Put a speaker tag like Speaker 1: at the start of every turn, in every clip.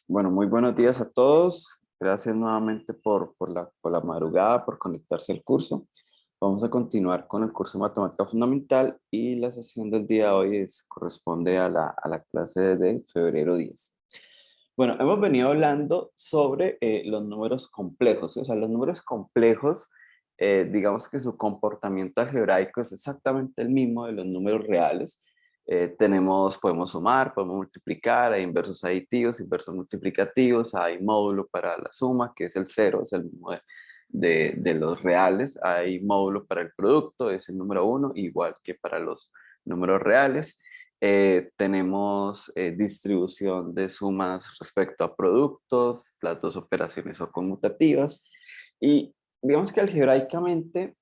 Speaker 1: Bueno, muy buenos días a todos. Gracias nuevamente por la madrugada, por conectarse al curso. Vamos a continuar con el curso de Matemática Fundamental y la sesión del día de hoy corresponde a la clase de febrero 10. Bueno, hemos venido hablando sobre los números complejos, ¿sí? O sea, los números complejos, digamos que su comportamiento algebraico es exactamente el mismo de los números reales. Podemos sumar, podemos multiplicar, hay inversos aditivos, inversos multiplicativos, hay módulo para la suma, que es el cero, es el mismo de los reales, hay módulo para el producto, es el número uno, igual que para los números reales. Tenemos distribución de sumas respecto a productos, las dos operaciones son conmutativas y digamos que algebraicamente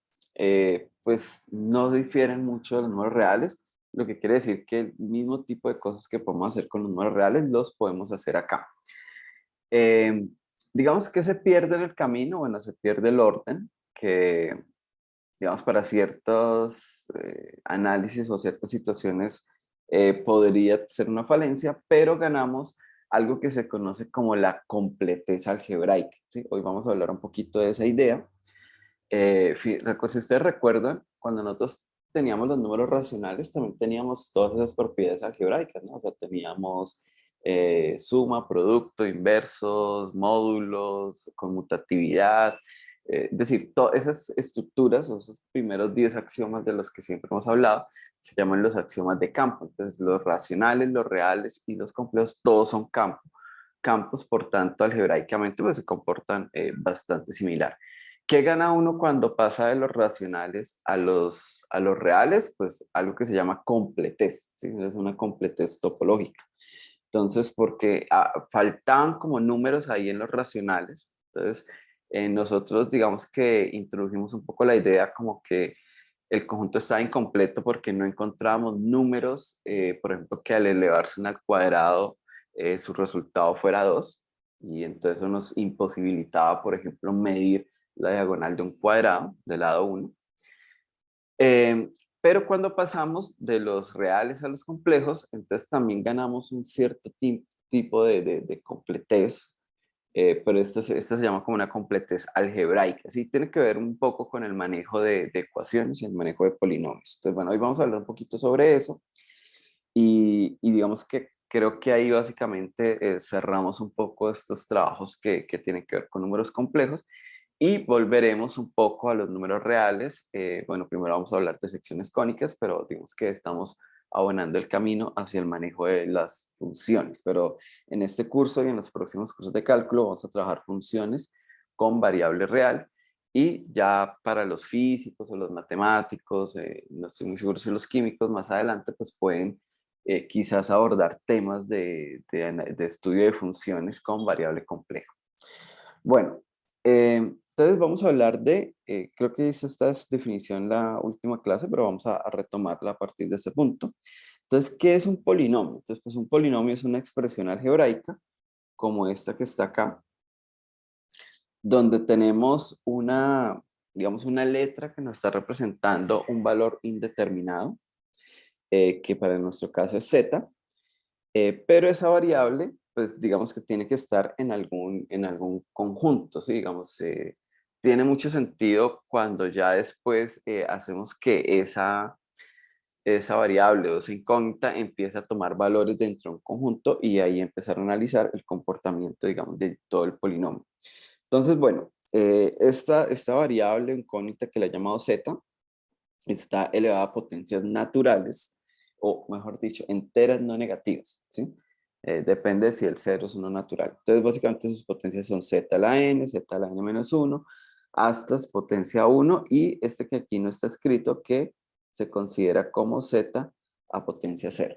Speaker 1: pues no difieren mucho de los números reales, lo que quiere decir que el mismo tipo de cosas que podemos hacer con los números reales los podemos hacer acá. Eh, digamos que se pierde en el camino, bueno, se pierde el orden, que digamos para ciertos análisis o ciertas situaciones podría ser una falencia, pero ganamos algo que se conoce como la completez algebraica, ¿sí? Hoy vamos a hablar un poquito de esa idea. Si ustedes recuerdan, cuando nosotros teníamos los números racionales, también teníamos todas esas propiedades algebraicas, ¿no? O sea, teníamos suma, producto, inversos, módulos, conmutatividad, es decir, todas esas estructuras, o esos primeros 10 axiomas de los que siempre hemos hablado, se llaman los axiomas de campo. Entonces, los racionales, los reales y los complejos, todos son campos, por tanto, algebraicamente pues, se comportan bastante similar. ¿Qué gana uno cuando pasa de los racionales a los reales? Pues algo que se llama completez, ¿sí? Es una completez topológica. Entonces, porque faltaban como números ahí en los racionales, entonces nosotros digamos que introdujimos un poco la idea como que el conjunto estaba incompleto porque no encontrábamos números, por ejemplo, que al elevarse al cuadrado su resultado fuera 2, y entonces eso nos imposibilitaba, por ejemplo, medir la diagonal de un cuadrado del lado 1. Pero cuando pasamos de los reales a los complejos, entonces también ganamos un cierto tipo de completez, pero esta se llama como una completez algebraica. Sí, tiene que ver un poco con el manejo de ecuaciones y el manejo de polinomios. Entonces, bueno, hoy vamos a hablar un poquito sobre eso y digamos que creo que ahí básicamente cerramos un poco estos trabajos que tienen que ver con números complejos y volveremos un poco a los números reales. Bueno, primero vamos a hablar de secciones cónicas, pero digamos que estamos abonando el camino hacia el manejo de las funciones. Pero en este curso y en los próximos cursos de cálculo vamos a trabajar funciones con variable real. Y ya para los físicos o los matemáticos, no estoy muy seguro si los químicos más adelante pues pueden quizás abordar temas de estudio de funciones con variable compleja. Bueno, entonces vamos a hablar creo que hice esta definición en la última clase, pero vamos a retomarla a partir de este punto. Entonces, ¿qué es un polinomio? Entonces, pues un polinomio es una expresión algebraica, como esta que está acá, donde tenemos digamos, una letra que nos está representando un valor indeterminado, que para nuestro caso es z, pero esa variable, pues digamos que tiene que estar en algún conjunto, ¿sí? Digamos, tiene mucho sentido cuando ya después hacemos que esa variable o esa incógnita empiece a tomar valores dentro de un conjunto y ahí empezar a analizar el comportamiento, digamos, de todo el polinomio. Entonces, bueno, esta variable incógnita que la he llamado z está elevada a potencias naturales, o mejor dicho, enteras no negativas, ¿sí? Depende de si el cero es uno natural. Entonces, básicamente sus potencias son z a la n, z a la n menos 1, hasta potencia 1, y este que aquí no está escrito, que se considera como z a potencia 0.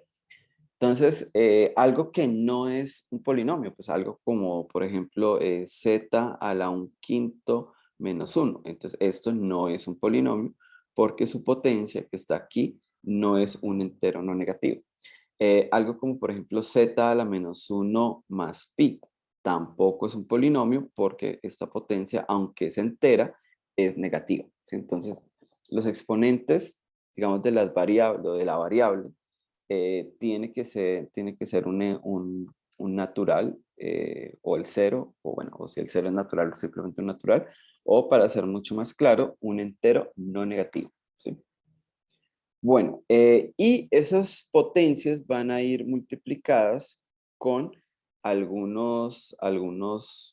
Speaker 1: Entonces, algo que no es un polinomio, pues algo como, por ejemplo, z a la 1/5 menos 1. Entonces, esto no es un polinomio porque su potencia que está aquí no es un entero no negativo. Algo como, por ejemplo, z a la menos 1 más pi, tampoco es un polinomio porque esta potencia, aunque es entera, es negativa, ¿sí? Entonces, los exponentes, digamos, de la variable, tiene que ser un un natural o el cero, o bueno, o si el cero es natural, simplemente un natural, o para ser mucho más claro, un entero no negativo, ¿sí? Bueno, y esas potencias van a ir multiplicadas con algunos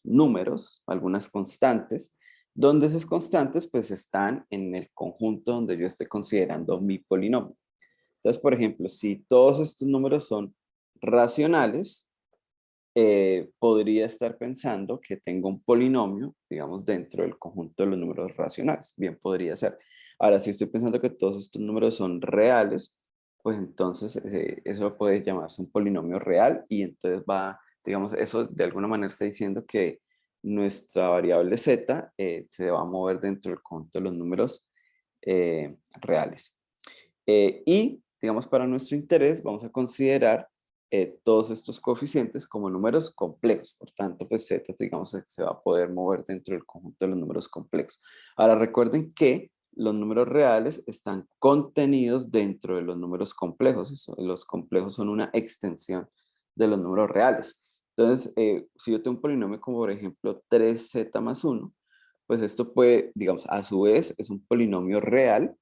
Speaker 1: números, algunas constantes, donde esas constantes pues están en el conjunto donde yo esté considerando mi polinomio. Entonces, por ejemplo, si todos estos números son racionales, podría estar pensando que tengo un polinomio, digamos, dentro del conjunto de los números racionales. Bien, podría ser. Ahora, si estoy pensando que todos estos números son reales, pues entonces eso puede llamarse un polinomio real y entonces va, digamos, eso de alguna manera está diciendo que nuestra variable z se va a mover dentro del conjunto de los números reales. Y, digamos, para nuestro interés, vamos a considerar todos estos coeficientes como números complejos. Por tanto, pues z, digamos, se va a poder mover dentro del conjunto de los números complejos. Ahora, recuerden que los números reales están contenidos dentro de los números complejos. Los complejos son una extensión de los números reales. Entonces, si yo tengo un polinomio como, por ejemplo, 3z más 1, pues esto puede, digamos, a su vez, es un polinomio real,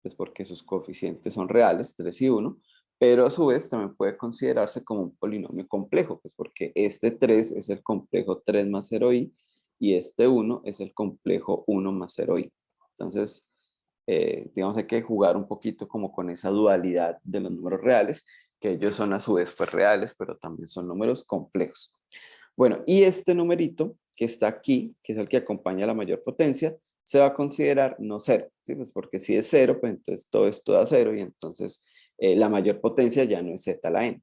Speaker 1: pues porque sus coeficientes son reales, 3 y 1, pero a su vez también puede considerarse como un polinomio complejo, pues porque este 3 es el complejo 3 más 0i y este 1 es el complejo 1 más 0i. Entonces, digamos, hay que jugar un poquito como con esa dualidad de los números reales, que ellos son a su vez pues reales, pero también son números complejos. Bueno, y este numerito que está aquí, que es el que acompaña a la mayor potencia, se va a considerar no cero, ¿sí? Pues porque si es cero, pues entonces todo esto da cero y entonces la mayor potencia ya no es z a la n.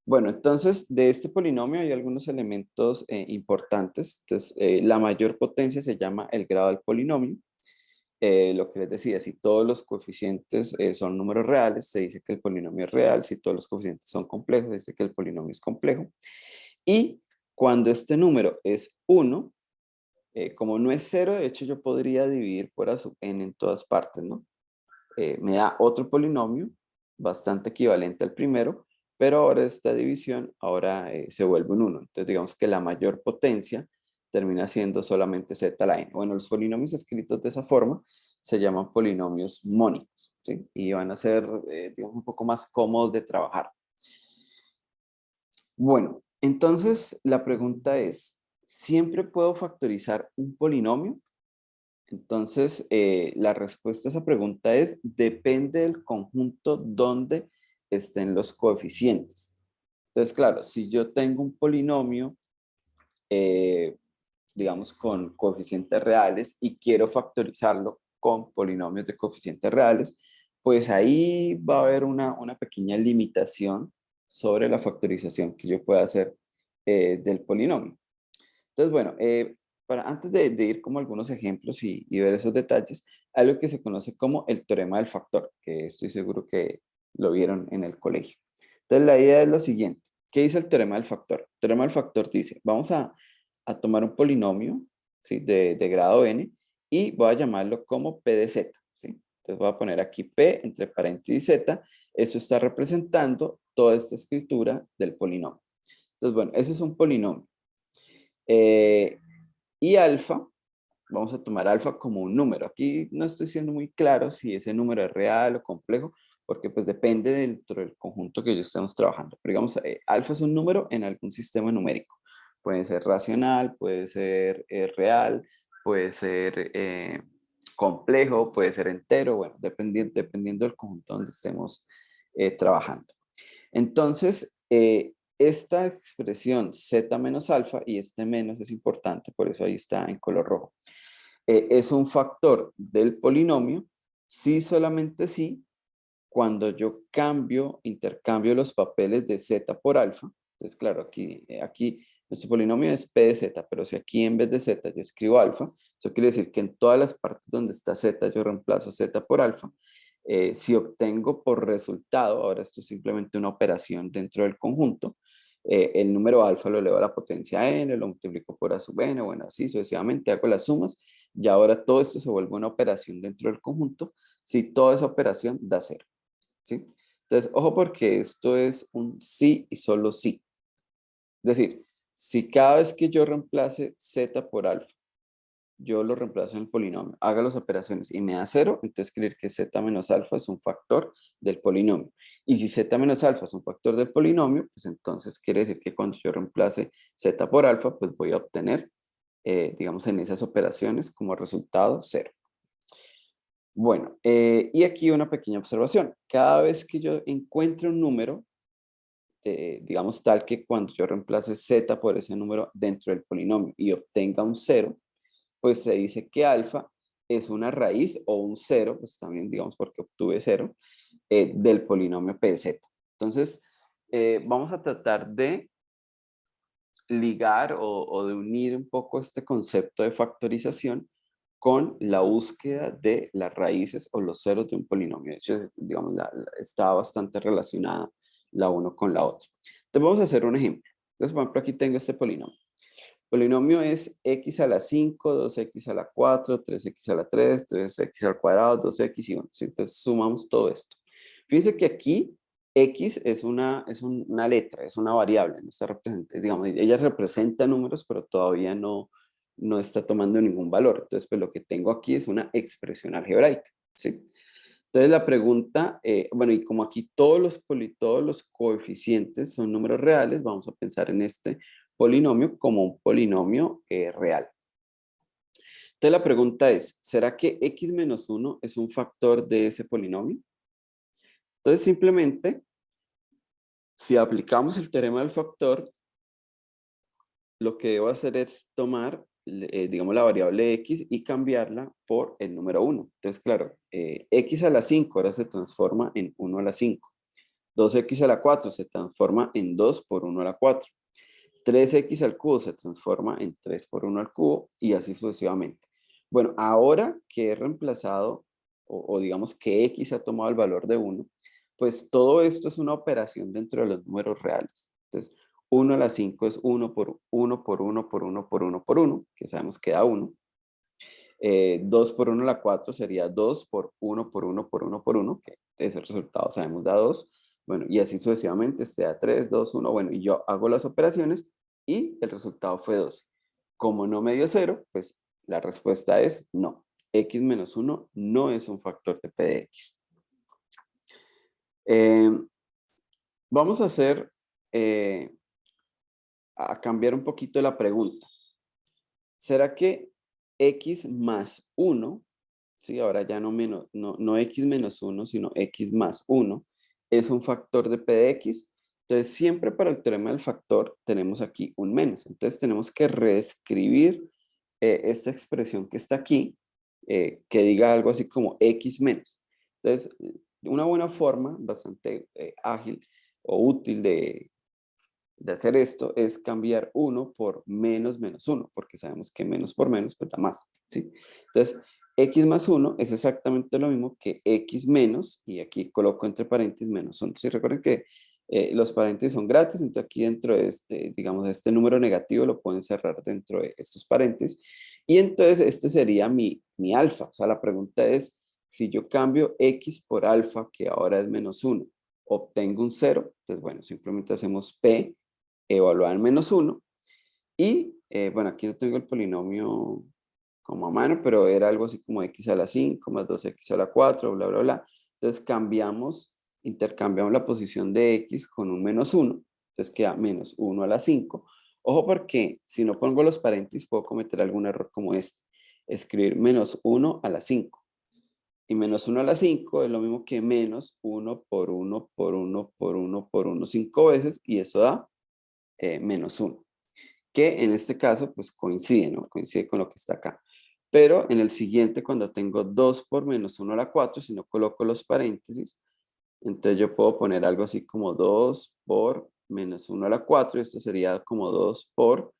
Speaker 1: Bueno, entonces de este polinomio hay algunos elementos importantes. Entonces, la mayor potencia se llama el grado del polinomio. Lo que les decía, si todos los coeficientes son números reales, se dice que el polinomio es real. Si todos los coeficientes son complejos, se dice que el polinomio es complejo. Y cuando este número es 1, como no es 0, de hecho yo podría dividir por a sub n en todas partes, ¿no? Me da otro polinomio bastante equivalente al primero, pero ahora esta división ahora se vuelve un 1. Entonces digamos que la mayor potencia termina siendo solamente z a la n. Bueno, los polinomios escritos de esa forma se llaman polinomios mónicos, ¿sí? Y van a ser, digamos, un poco más cómodos de trabajar. Bueno, entonces la pregunta es, ¿siempre puedo factorizar un polinomio? Entonces, la respuesta a esa pregunta es, depende del conjunto donde estén los coeficientes. Entonces, claro, si yo tengo un polinomio, eh, digamos, con coeficientes reales y quiero factorizarlo con polinomios de coeficientes reales, pues ahí va a haber una pequeña limitación sobre la factorización que yo pueda hacer del polinomio. Entonces, bueno, antes de ir como algunos ejemplos y ver esos detalles, hay algo que se conoce como el teorema del factor, que estoy seguro que lo vieron en el colegio. Entonces, la idea es la siguiente. ¿Qué dice el teorema del factor? El teorema del factor dice, vamos a tomar un polinomio, ¿sí? de grado n y voy a llamarlo como p de z, ¿sí? Entonces voy a poner aquí p entre paréntesis z. Eso está representando toda esta escritura del polinomio. Entonces, bueno, ese es un polinomio. Y alfa, vamos a tomar alfa como un número. Aquí no estoy siendo muy claro si ese número es real o complejo, porque pues depende dentro del conjunto que yo estemos trabajando. Pero digamos, alfa es un número en algún sistema numérico. Puede ser racional, puede ser real, puede ser complejo, puede ser entero, bueno, dependiendo del conjunto donde estemos trabajando. Entonces, esta expresión z menos alfa, y este menos es importante, por eso ahí está en color rojo, es un factor del polinomio, sí, solamente sí, cuando yo intercambio los papeles de z por alfa. Entonces, claro, aquí nuestro polinomio es p de z, pero si aquí en vez de z yo escribo alfa, eso quiere decir que en todas las partes donde está z yo reemplazo z por alfa. Si obtengo por resultado, ahora esto es simplemente una operación dentro del conjunto, el número alfa lo elevo a la potencia n, lo multiplico por a sub n, bueno, así sucesivamente, hago las sumas y ahora todo esto se vuelve una operación dentro del conjunto si toda esa operación da cero, ¿sí? Entonces, ojo porque esto es un sí y solo sí. Es decir, si cada vez que yo reemplace z por alfa, yo lo reemplazo en el polinomio, haga las operaciones y me da 0, entonces quiere decir que z menos alfa es un factor del polinomio. Y si z menos alfa es un factor del polinomio, pues entonces quiere decir que cuando yo reemplace z por alfa, pues voy a obtener, digamos, en esas operaciones como resultado 0. Bueno, y aquí una pequeña observación. Cada vez que yo encuentre un número, digamos tal que cuando yo reemplace z por ese número dentro del polinomio y obtenga un 0, pues se dice que alfa es una raíz o un 0, pues también digamos porque obtuve 0, del polinomio p de z. Entonces, vamos a tratar de ligar o de unir un poco este concepto de factorización con la búsqueda de las raíces o los ceros de un polinomio. De hecho, digamos, está bastante relacionada la uno con la otra. Entonces vamos a hacer un ejemplo. Entonces, por ejemplo, aquí tengo este polinomio. El polinomio es x a la 5, 2x a la 4, 3x a la 3, 3x al cuadrado, 2x y 1. Entonces sumamos todo esto. Fíjense que aquí x es una letra, es una variable. No está digamos, ella representa números, pero todavía no está tomando ningún valor. Entonces, pues lo que tengo aquí es una expresión algebraica, ¿sí? Entonces la pregunta, bueno, y como aquí todos los coeficientes son números reales, vamos a pensar en este polinomio como un polinomio real. Entonces la pregunta es, ¿será que x menos 1 es un factor de ese polinomio? Entonces simplemente, si aplicamos el teorema del factor, lo que debo hacer es tomar, digamos, la variable x y cambiarla por el número 1. Entonces, claro, x a la 5 ahora se transforma en 1 a la 5. 2x a la 4 se transforma en 2 por 1 a la 4. 3x al cubo se transforma en 3 por 1 al cubo y así sucesivamente. Bueno, ahora que he reemplazado, o digamos que x ha tomado el valor de 1, pues todo esto es una operación dentro de los números reales. Entonces, 1 a la 5 es 1 por 1 por 1 por 1 por 1 por 1, que sabemos que da 1. 2 por 1 a la 4 sería 2 por 1 por 1 por 1 por 1, que ese resultado sabemos da 2. Bueno, y así sucesivamente, este da 3, 2, 1. Bueno, y yo hago las operaciones y el resultado fue 12. Como no me dio 0, pues la respuesta es no. X menos 1 no es un factor de P de X. Vamos a hacer, a cambiar un poquito la pregunta. ¿Será que x más 1, sí, ahora ya no x menos 1, sino x más 1, es un factor de P de X? Entonces, siempre para el teorema del factor tenemos aquí un menos. Entonces, tenemos que reescribir esta expresión que está aquí, que diga algo así como x menos. Entonces, una buena forma, bastante ágil o útil de hacer esto es cambiar 1 por menos menos 1, porque sabemos que menos por menos pues da más, ¿sí? Entonces, x más 1 es exactamente lo mismo que x menos, y aquí coloco entre paréntesis menos 1. ¿Sí? Recuerden que los paréntesis son gratis, entonces aquí dentro de este, digamos, este número negativo lo pueden cerrar dentro de estos paréntesis, y entonces este sería mi alfa. O sea, la pregunta es, si yo cambio x por alfa, que ahora es menos 1, obtengo un 0, pues bueno, simplemente hacemos p evaluar en menos 1. Y bueno, aquí no tengo el polinomio como a mano, pero era algo así como x a la 5 más 2x a la 4, bla, bla, bla. Entonces intercambiamos la posición de x con un menos 1. Entonces queda menos 1 a la 5. Ojo porque si no pongo los paréntesis puedo cometer algún error como este. Escribir menos 1 a la 5. Y menos 1 a la 5 es lo mismo que menos 1 por 1 por 1 por 1 por 1 5 veces, y eso da menos 1, que en este caso pues coincide, ¿no? Coincide con lo que está acá. Pero en el siguiente, cuando tengo 2 por menos 1 a la 4, si no coloco los paréntesis, entonces yo puedo poner algo así como 2 por menos 1 a la 4, esto sería como 2 por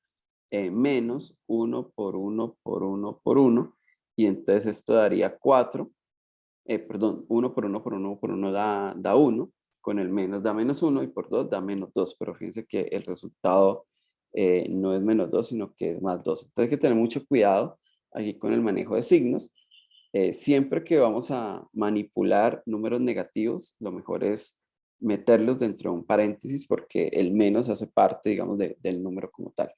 Speaker 1: menos 1 por 1 por 1 por 1, y entonces esto daría 4, perdón, 1 por 1 por 1 por 1 da 1, con el menos da menos 1 y por 2 da menos 2, pero fíjense que el resultado no es menos 2, sino que es más 2. Entonces hay que tener mucho cuidado aquí con el manejo de signos. Siempre que vamos a manipular números negativos, lo mejor es meterlos dentro de un paréntesis porque el menos hace parte, digamos, del número como tal.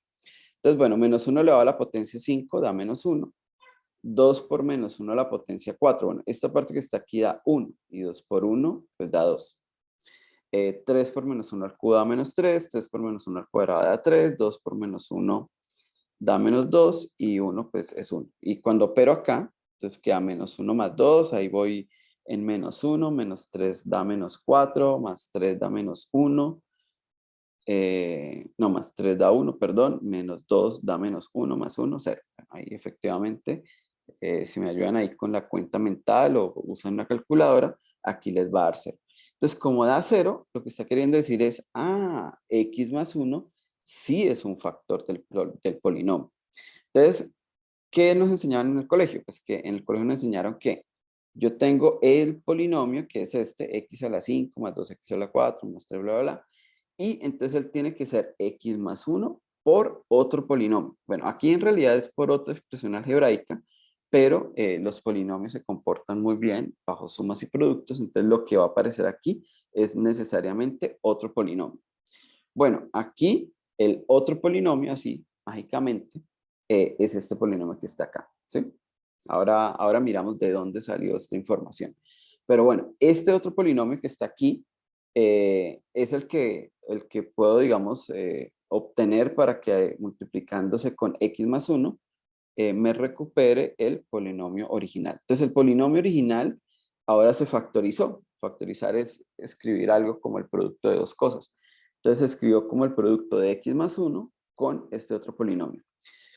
Speaker 1: Entonces, bueno, menos 1 elevado a la potencia 5 da menos 1. 2 por menos 1 a la potencia 4. Bueno, esta parte que está aquí da 1 y 2 por 1 pues da 2. 3 por menos 1 al cubo da menos 3, 3 por menos 1 al cuadrado da 3, 2 por menos 1 da menos 2 y 1 pues es 1. Y cuando opero acá, entonces queda menos 1 más 2, ahí voy en menos 1, menos 3 da menos 4, más 3 da menos 1, no, más 3 da 1, perdón, menos 2 da menos 1, más 1, 0. Ahí efectivamente, si me ayudan ahí con la cuenta mental o usan una calculadora, aquí les va a dar 0. Entonces, como da 0, lo que está queriendo decir es, x más 1 sí es un factor del polinomio. Entonces, ¿qué nos enseñaron en el colegio? Pues que en el colegio nos enseñaron que yo tengo el polinomio, que es este, x a la 5 más 2x a la 4 más 3, bla, bla, bla. Y entonces él tiene que ser x más 1 por otro polinomio. Bueno, aquí en realidad es por otra expresión algebraica, pero los polinomios se comportan muy bien bajo sumas y productos, entonces lo que va a aparecer aquí es necesariamente otro polinomio. Bueno, aquí el otro polinomio, así, mágicamente, es este polinomio que está acá, ¿sí? Ahora miramos de dónde salió esta información. Pero bueno, este otro polinomio que está aquí es el que puedo, digamos, obtener para que multiplicándose con x más 1 me recupere el polinomio original. Entonces, el polinomio original ahora se factorizó. Factorizar es escribir algo como el producto de dos cosas. Entonces, escribió como el producto de x más 1 con este otro polinomio.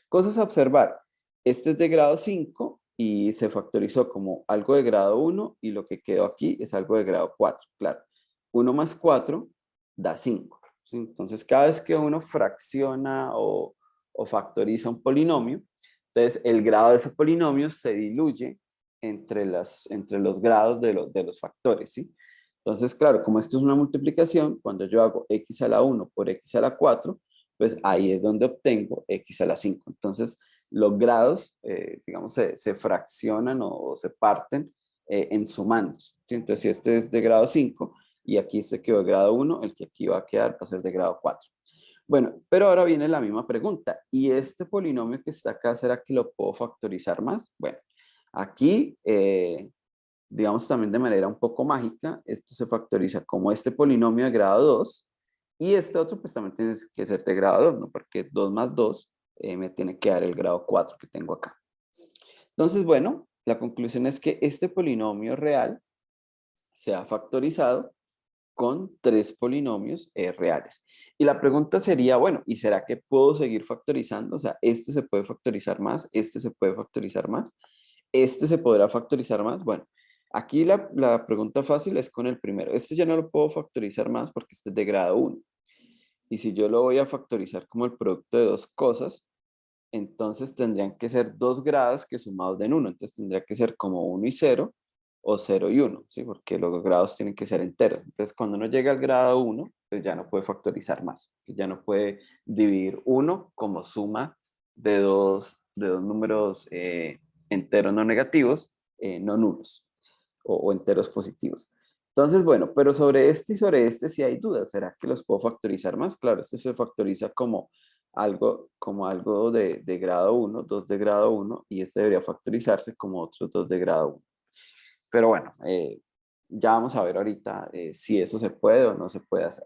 Speaker 1: Cosas a observar. Este es de grado 5 y se factorizó como algo de grado 1 y lo que quedó aquí es algo de grado 4. Claro, 1 más 4 da 5. ¿Sí? Entonces, cada vez que uno fracciona o factoriza un polinomio, entonces el grado de ese polinomio se diluye entre los grados de los factores, ¿sí? Entonces, claro, como esto es una multiplicación, cuando yo hago x a la 1 por x a la 4, pues ahí es donde obtengo x a la 5. Entonces, los grados, digamos, se fraccionan o se parten en sumandos, ¿sí? Entonces, si este es de grado 5 y aquí se quedó de grado 1, el que aquí va a quedar va a ser de grado 4. Bueno, pero ahora viene la misma pregunta. ¿Y este polinomio que está acá, será que lo puedo factorizar más? Bueno, aquí, digamos también de manera un poco mágica, esto se factoriza como este polinomio de grado 2 y este otro pues también tiene que ser de grado 2, ¿no? Porque 2 más 2 me tiene que dar el grado 4 que tengo acá. Entonces, bueno, la conclusión es que este polinomio real se ha factorizado con 3 polinomios reales. Y la pregunta sería, bueno, ¿y será que puedo seguir factorizando? O sea, este se puede factorizar más, este se puede factorizar más, este se podrá factorizar más. Bueno, aquí la pregunta fácil es con el primero. Este ya no lo puedo factorizar más porque este es de grado 1. Y si yo lo voy a factorizar como el producto de dos cosas, entonces tendrían que ser 2 grados que sumados den 1. Entonces tendría que ser como 1 y 0 o 0 y 1, ¿sí? Porque los grados tienen que ser enteros. Entonces cuando uno llega al grado 1, pues ya no puede factorizar más. Ya no puede dividir 1 como suma de dos números enteros no negativos, no nulos o enteros positivos. Entonces, bueno, pero sobre este y sobre este sí hay dudas. ¿Será que los puedo factorizar más? Claro, este se factoriza como algo de grado 1, 2 de grado 1, y este debería factorizarse como otros 2 de grado 1. Pero bueno, ya vamos a ver ahorita si eso se puede o no se puede hacer.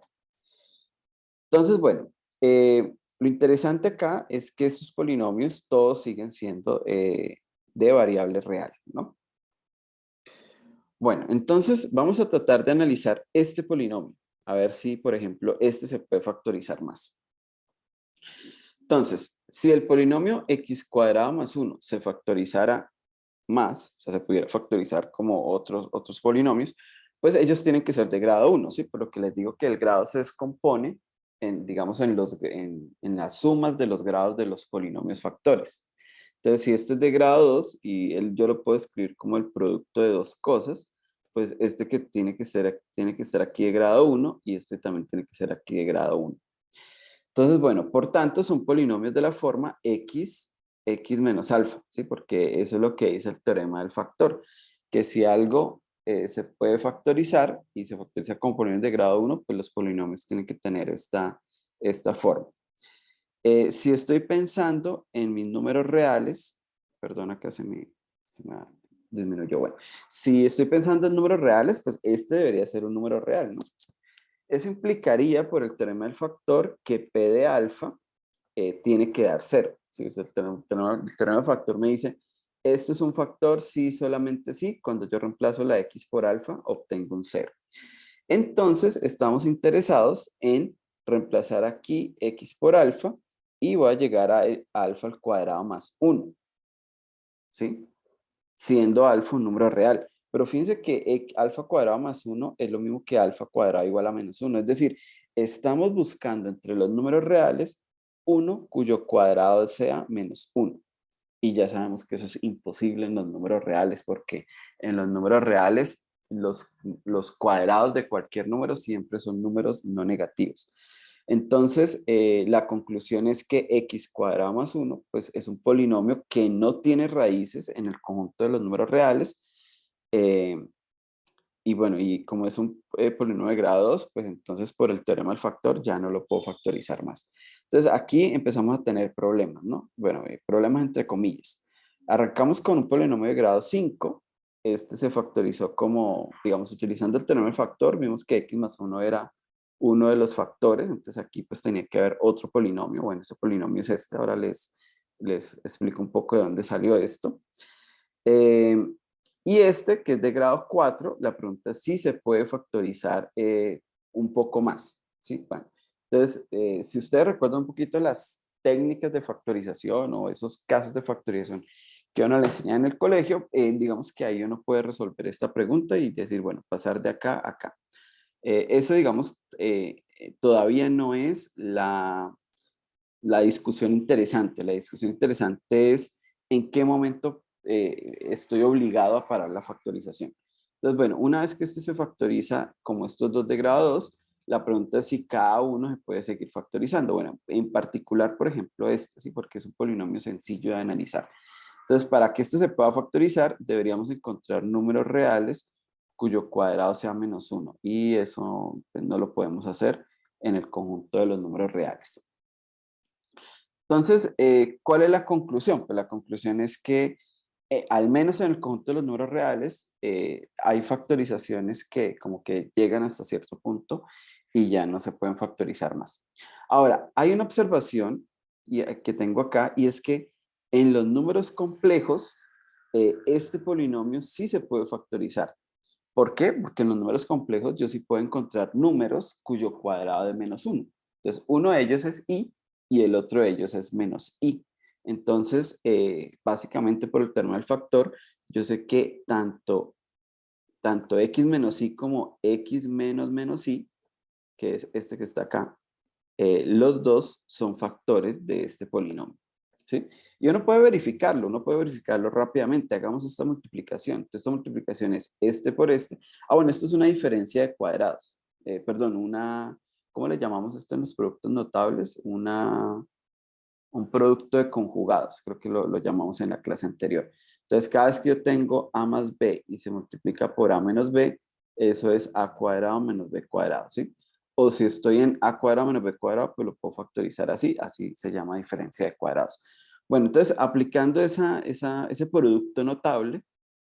Speaker 1: Entonces, bueno, lo interesante acá es que estos polinomios todos siguen siendo de variable real, ¿no? Bueno, entonces vamos a tratar de analizar este polinomio, a ver si, por ejemplo, este se puede factorizar más. Entonces, si el polinomio x cuadrado más 1 se factorizara más, o sea, se pudiera factorizar como otros polinomios, pues ellos tienen que ser de grado 1, ¿sí? Por lo que les digo que el grado se descompone digamos, en las sumas de los grados de los polinomios factores. Entonces, si este es de grado 2 y yo lo puedo escribir como el producto de dos cosas, pues este que tiene que ser aquí de grado 1 y este también tiene que ser aquí de grado 1. Entonces, bueno, por tanto, son polinomios de la forma x menos alfa, ¿sí? Porque eso es lo que dice el teorema del factor, que si algo se puede factorizar y se factoriza con polinomios de grado 1, pues los polinomios tienen que tener esta forma. Si estoy pensando en mis números reales, perdón, acá se me disminuyó. Bueno, si estoy pensando en números reales, pues este debería ser un número real, ¿no? Eso implicaría, por el teorema del factor, que P de alfa tiene que dar 0. ¿Sí? O sea, el teorema del factor me dice, esto es un factor sí, solamente sí. Cuando yo reemplazo la X por alfa, obtengo un 0. Entonces, estamos interesados en reemplazar aquí X por alfa y voy a llegar a alfa al cuadrado más 1. ¿Sí? Siendo alfa un número real. Pero fíjense que alfa cuadrado más 1 es lo mismo que alfa cuadrado igual a menos 1. Es decir, estamos buscando entre los números reales uno cuyo cuadrado sea menos 1. Y ya sabemos que eso es imposible en los números reales, porque en los números reales los cuadrados de cualquier número siempre son números no negativos. Entonces, la conclusión es que x cuadrado más 1 pues, es un polinomio que no tiene raíces en el conjunto de los números reales. eh, y bueno, y como es un polinomio de grado 2, pues entonces por el teorema del factor ya no lo puedo factorizar más. Entonces aquí empezamos a tener problemas, ¿no? Bueno, problemas entre comillas. Arrancamos con un polinomio de grado 5. Este se factorizó como, digamos, utilizando el teorema del factor, vimos que x más 1 era uno de los factores, entonces aquí pues tenía que haber otro polinomio. Bueno, ese polinomio es este, ahora les explico un poco de dónde salió esto. Eh, y este, que es de grado 4, la pregunta es si se puede factorizar un poco más. ¿Sí? Bueno, entonces, si ustedes recuerdan un poquito las técnicas de factorización o esos casos de factorización que uno le enseña en el colegio, digamos que ahí uno puede resolver esta pregunta y decir, bueno, pasar de acá a acá. Eso, digamos, todavía no es la discusión interesante. La discusión interesante es en qué momento estoy obligado a parar la factorización. Entonces, bueno, una vez que este se factoriza como estos dos de grado 2, la pregunta es si cada uno se puede seguir factorizando. Bueno, en particular, por ejemplo, este, ¿sí? Porque es un polinomio sencillo de analizar. Entonces, para que este se pueda factorizar, deberíamos encontrar números reales cuyo cuadrado sea menos 1. Y eso pues, no lo podemos hacer en el conjunto de los números reales. Entonces, ¿cuál es la conclusión? Pues la conclusión es que al menos en el conjunto de los números reales hay factorizaciones que como que llegan hasta cierto punto y ya no se pueden factorizar más. Ahora, hay una observación que tengo acá y es que en los números complejos este polinomio sí se puede factorizar. ¿Por qué? Porque en los números complejos yo sí puedo encontrar números cuyo cuadrado es menos 1. Entonces, uno de ellos es i y el otro de ellos es menos i. Entonces, básicamente por el término del factor, yo sé que tanto x menos i como x menos menos i, que es este que está acá, los dos son factores de este polinomio. ¿Sí? Y uno puede verificarlo rápidamente. Hagamos esta multiplicación. Entonces, esta multiplicación es este por este. Ah, bueno, esto es una diferencia de cuadrados. Perdón, ¿cómo le llamamos esto en los productos notables? Un producto de conjugados, creo que lo llamamos en la clase anterior. Entonces, cada vez que yo tengo a más b y se multiplica por a menos b, eso es a cuadrado menos b cuadrado, ¿sí? O si estoy en a cuadrado menos b cuadrado, pues lo puedo factorizar así se llama diferencia de cuadrados. Bueno, entonces, aplicando ese producto notable,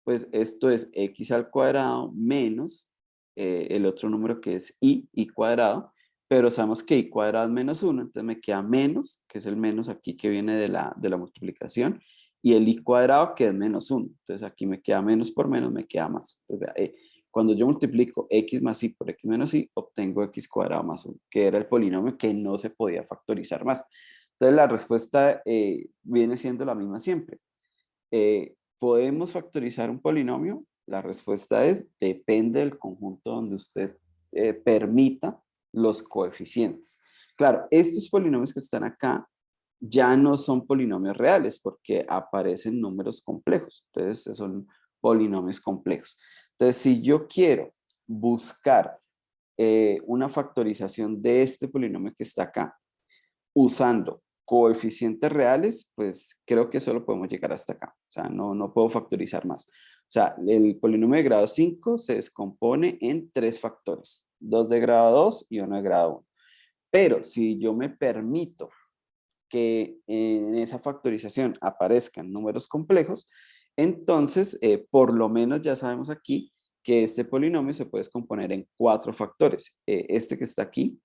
Speaker 1: pues esto es x al cuadrado menos el otro número que es i cuadrado, pero sabemos que i cuadrado es menos 1, entonces me queda menos, que es el menos aquí que viene de la multiplicación, y el i cuadrado que es menos 1. Entonces aquí me queda menos por menos, me queda más. Entonces, vea, cuando yo multiplico x más i por x menos i, obtengo x cuadrado más 1, que era el polinomio que no se podía factorizar más. Entonces la respuesta viene siendo la misma siempre. ¿Podemos factorizar un polinomio? La respuesta es, depende del conjunto donde usted permita los coeficientes. Claro, estos polinomios que están acá ya no son polinomios reales porque aparecen números complejos. Entonces, son polinomios complejos. Entonces, si yo quiero buscar una factorización de este polinomio que está acá usando coeficientes reales, pues creo que solo podemos llegar hasta acá. O sea, no puedo factorizar más. sea, el polinomio de grado 5 se descompone en 3 factores, 2 de grado 2 y 1 de grado 1. Pero si yo me permito que en esa factorización aparezcan números complejos, entonces por lo menos ya sabemos aquí que este polinomio se puede descomponer en 4 factores. Este que está aquí,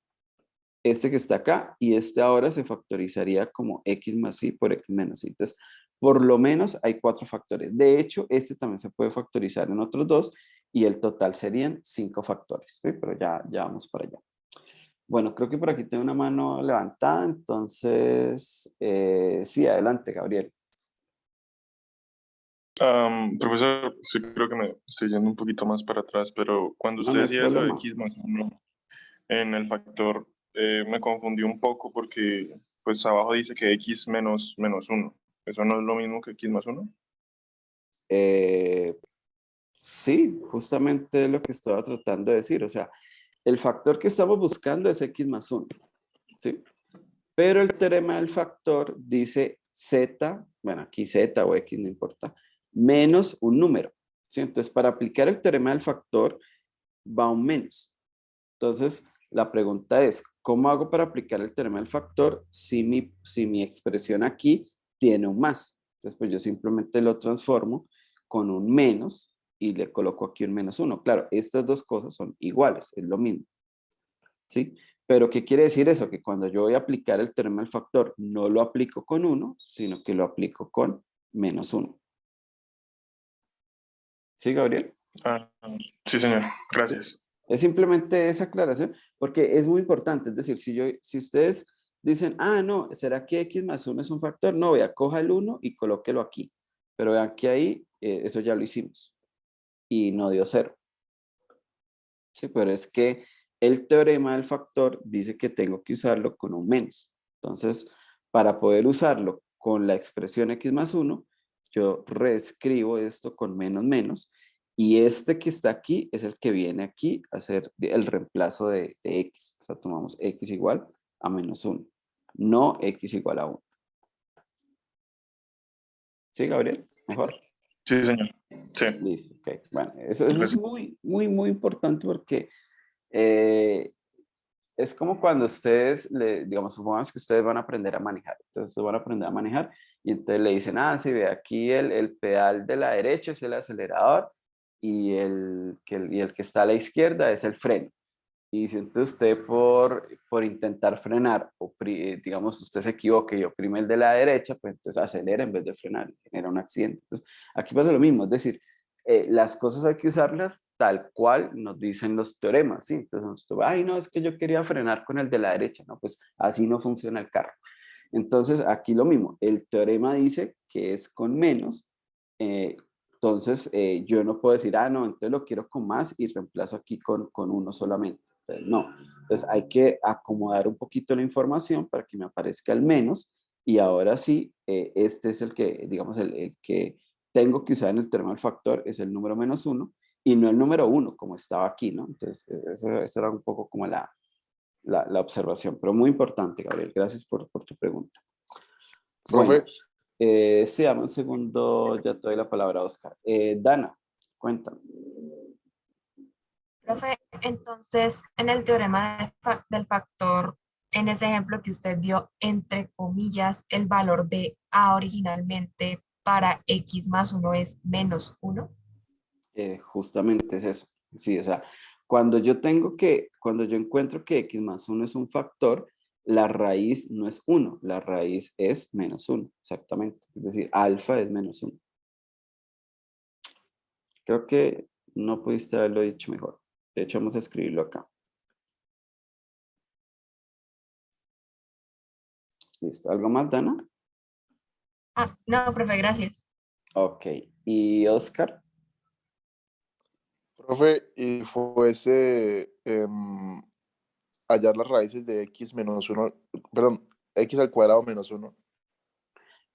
Speaker 1: este que está acá y este ahora se factorizaría como x más y por x menos y. Entonces, por lo menos hay 4 factores. De hecho, este también se puede factorizar en otros 2 y el total serían 5 factores. ¿Sí? Pero ya vamos para allá. Bueno, creo que por aquí tengo una mano levantada, entonces, sí, adelante, Gabriel.
Speaker 2: Profesor, sí creo que me estoy yendo un poquito más para atrás, pero cuando
Speaker 1: No,
Speaker 2: usted
Speaker 1: no hay
Speaker 2: decía eso de
Speaker 1: problema.
Speaker 2: x más 1 en el factor, me confundió un poco porque pues abajo dice que x menos 1. ¿Eso no es lo mismo que x más 1?
Speaker 1: Eh, sí, justamente lo que estaba tratando de decir. O sea, el factor que estamos buscando es x más 1, ¿sí? Pero el teorema del factor dice z, bueno, aquí z o x, no importa, menos un número, ¿sí? Entonces, para aplicar el teorema del factor, va un menos. Entonces, la pregunta es, ¿cómo hago para aplicar el teorema del factor si mi expresión aquí tiene un más? Entonces, pues yo simplemente lo transformo con un menos y le coloco aquí un menos 1. Claro, estas dos cosas son iguales, es lo mismo, ¿sí? Pero, ¿qué quiere decir eso? Que cuando yo voy a aplicar el teorema del factor, no lo aplico con 1, sino que lo aplico con menos 1. ¿Sí, Gabriel?
Speaker 2: Ah, sí, señor. Gracias.
Speaker 1: Es simplemente esa aclaración, porque es muy importante. Es decir, si ustedes dicen, ah, no, ¿será que x más 1 es un factor? No, vea, coja el 1 y colóquelo aquí. Pero vean que ahí, eso ya lo hicimos. Y no dio 0. Sí, pero es que el teorema del factor dice que tengo que usarlo con un menos. Entonces, para poder usarlo con la expresión x más 1, yo reescribo esto con menos menos y este que está aquí es el que viene aquí a hacer el reemplazo de x. O sea, tomamos x igual a menos 1, no x igual a 1. ¿Sí, Gabriel? ¿Mejor?
Speaker 2: Sí, señor. Sí.
Speaker 1: Listo, ok. Bueno, eso es
Speaker 2: Gracias.
Speaker 1: muy, muy, muy importante porque eh, es como cuando ustedes, digamos, supongamos que ustedes van a aprender a manejar. Entonces, van a aprender a manejar y entonces le dicen, ah, sí, ve, aquí el pedal de la derecha es el acelerador y el que está a la izquierda es el freno. Y si entonces usted por intentar frenar, digamos, usted se equivoque y oprime el de la derecha, pues entonces acelera en vez de frenar y genera un accidente. Entonces, aquí pasa lo mismo, es decir, las cosas hay que usarlas tal cual nos dicen los teoremas, ¿sí? Entonces, usted va, ay, no, es que yo quería frenar con el de la derecha, no, pues así no funciona el carro. Entonces, aquí lo mismo, el teorema dice que es con menos, eh, entonces yo no puedo decir, ah, no, entonces lo quiero con más y reemplazo aquí con uno solamente. Entonces, no, entonces hay que acomodar un poquito la información para que me aparezca el menos y ahora sí, este es el que, digamos, el que tengo que usar en el teorema del factor es el número menos uno y no el número uno como estaba aquí, ¿no? Entonces, eso era un poco como la observación, pero muy importante, Gabriel. Gracias por tu pregunta. Bueno,
Speaker 3: Profe,
Speaker 1: sí, dame un segundo, ya te doy la palabra a Oscar. Dana, cuéntame.
Speaker 4: Profe, entonces, en el teorema del factor, en ese ejemplo que usted dio, entre comillas, el valor de A originalmente para x más 1 es menos 1.
Speaker 1: Justamente es eso. Sí, o sea, cuando yo encuentro que x más 1 es un factor, la raíz no es 1, la raíz es menos 1, exactamente. Es decir, alfa es menos 1. Creo que no pudiste haberlo dicho mejor. De hecho, vamos a escribirlo acá. ¿Listo? ¿Algo más, Dana?
Speaker 4: Ah, no, profe, gracias.
Speaker 1: Ok. ¿Y Oscar?
Speaker 3: profe, y fuese hallar las raíces de x menos uno, perdón, x al cuadrado menos uno.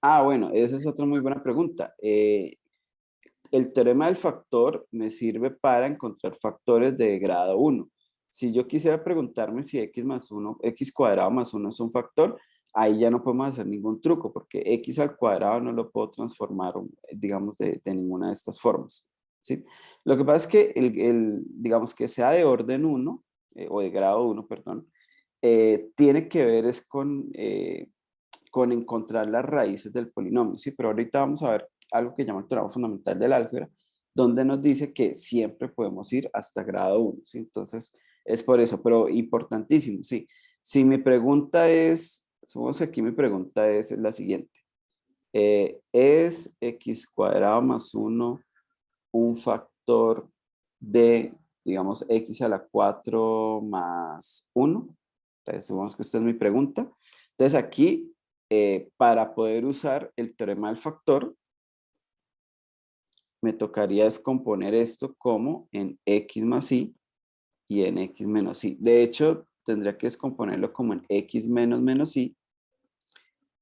Speaker 1: Ah, bueno, esa es otra muy buena pregunta. El teorema del factor me sirve para encontrar factores de grado 1. Si yo quisiera preguntarme si x más 1, x cuadrado más 1 es un factor, ahí ya no podemos hacer ningún truco porque x al cuadrado no lo puedo transformar, digamos, de ninguna de estas formas. ¿sí? Lo que pasa es que, digamos que sea de orden 1, o de grado 1, perdón, tiene que ver es con encontrar las raíces del polinomio, ¿sí? Pero ahorita vamos a ver algo que llama el teorema fundamental del álgebra, donde nos dice que siempre podemos ir hasta grado 1, ¿sí? Entonces, es por eso, pero importantísimo, ¿sí? Si mi pregunta es, supongamos que aquí mi pregunta es la siguiente. ¿Es x cuadrado más 1 un factor de, digamos, x a la 4 más 1? Entonces, supongamos que esta es mi pregunta. Entonces, aquí, para poder usar el teorema del factor, me tocaría descomponer esto como en x más y en x menos y. De hecho, tendría que descomponerlo como en x menos menos y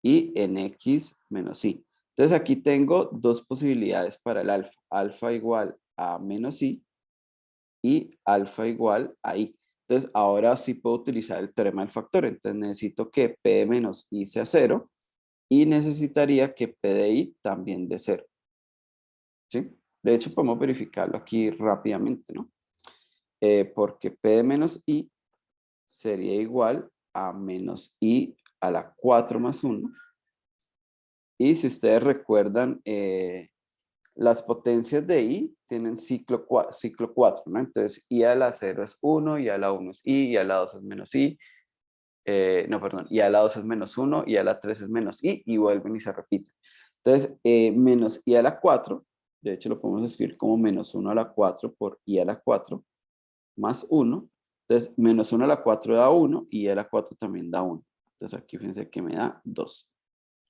Speaker 1: en x menos y. Entonces aquí tengo dos posibilidades para el alfa. Alfa igual a menos y alfa igual a y. Entonces ahora sí puedo utilizar el teorema del factor. Entonces necesito que p de menos y sea 0 y necesitaría que p de y también de 0. ¿Sí? De hecho podemos verificarlo aquí rápidamente, ¿no? Porque p de menos y sería igual a menos y a la 4 más 1. Y si ustedes recuerdan, las potencias de i tienen ciclo 4, ¿no? Entonces, i a la 0 es 1, i a la 1 es i a la 2 es menos i. No, perdón, i a la 2 es menos 1, i a la 3 es menos y vuelven y se repiten. Entonces, menos i a la 4, de hecho lo podemos escribir como menos 1 a la 4 por i a la 4 más 1. Entonces, menos 1 a la 4 da 1 y i a la 4 también da 1. Entonces, aquí fíjense que me da 2.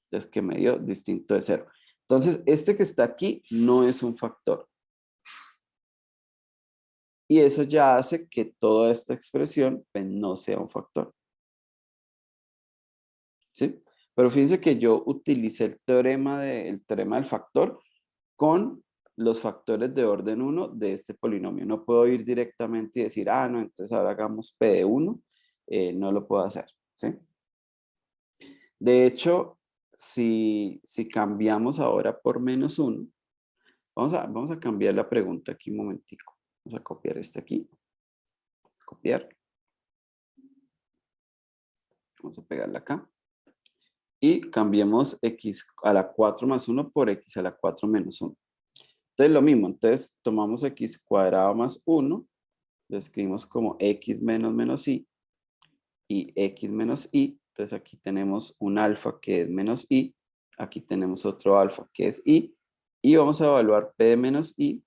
Speaker 1: Entonces, que me dio distinto de 0. Entonces, este que está aquí no es un factor. Y eso ya hace que toda esta expresión pues, no sea un factor. ¿Sí? Pero fíjense que yo utilicé el teorema del factor con los factores de orden 1 de este polinomio. No puedo ir directamente y decir, ah, no, entonces ahora hagamos p de 1. No lo puedo hacer. ¿Sí? De hecho, si cambiamos ahora por menos 1, vamos a cambiar la pregunta aquí un momentico. Vamos a copiar este aquí. Copiar. Vamos a pegarla acá. Y cambiemos x a la 4 más 1 por x a la 4 menos 1. Entonces lo mismo, entonces tomamos x cuadrado más 1, lo escribimos como x menos menos y x menos y. Entonces aquí tenemos un alfa que es menos y, aquí tenemos otro alfa que es y vamos a evaluar p de menos y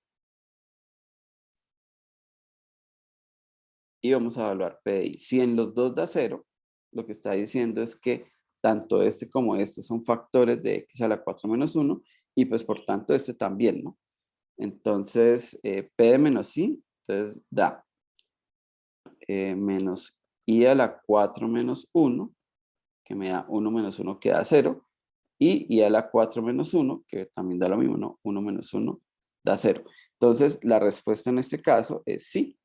Speaker 1: vamos a evaluar p de i. Si en los dos da 0, lo que está diciendo es que tanto este como este son factores de x a la 4 menos 1 y pues por tanto este también, ¿no? Entonces, p de menos i, entonces da menos i a la 4 menos 1, que me da 1 menos 1 que da 0, y i a la 4 menos 1, que también da lo mismo, ¿no? 1 menos 1 da 0. Entonces, la respuesta en este caso es sí.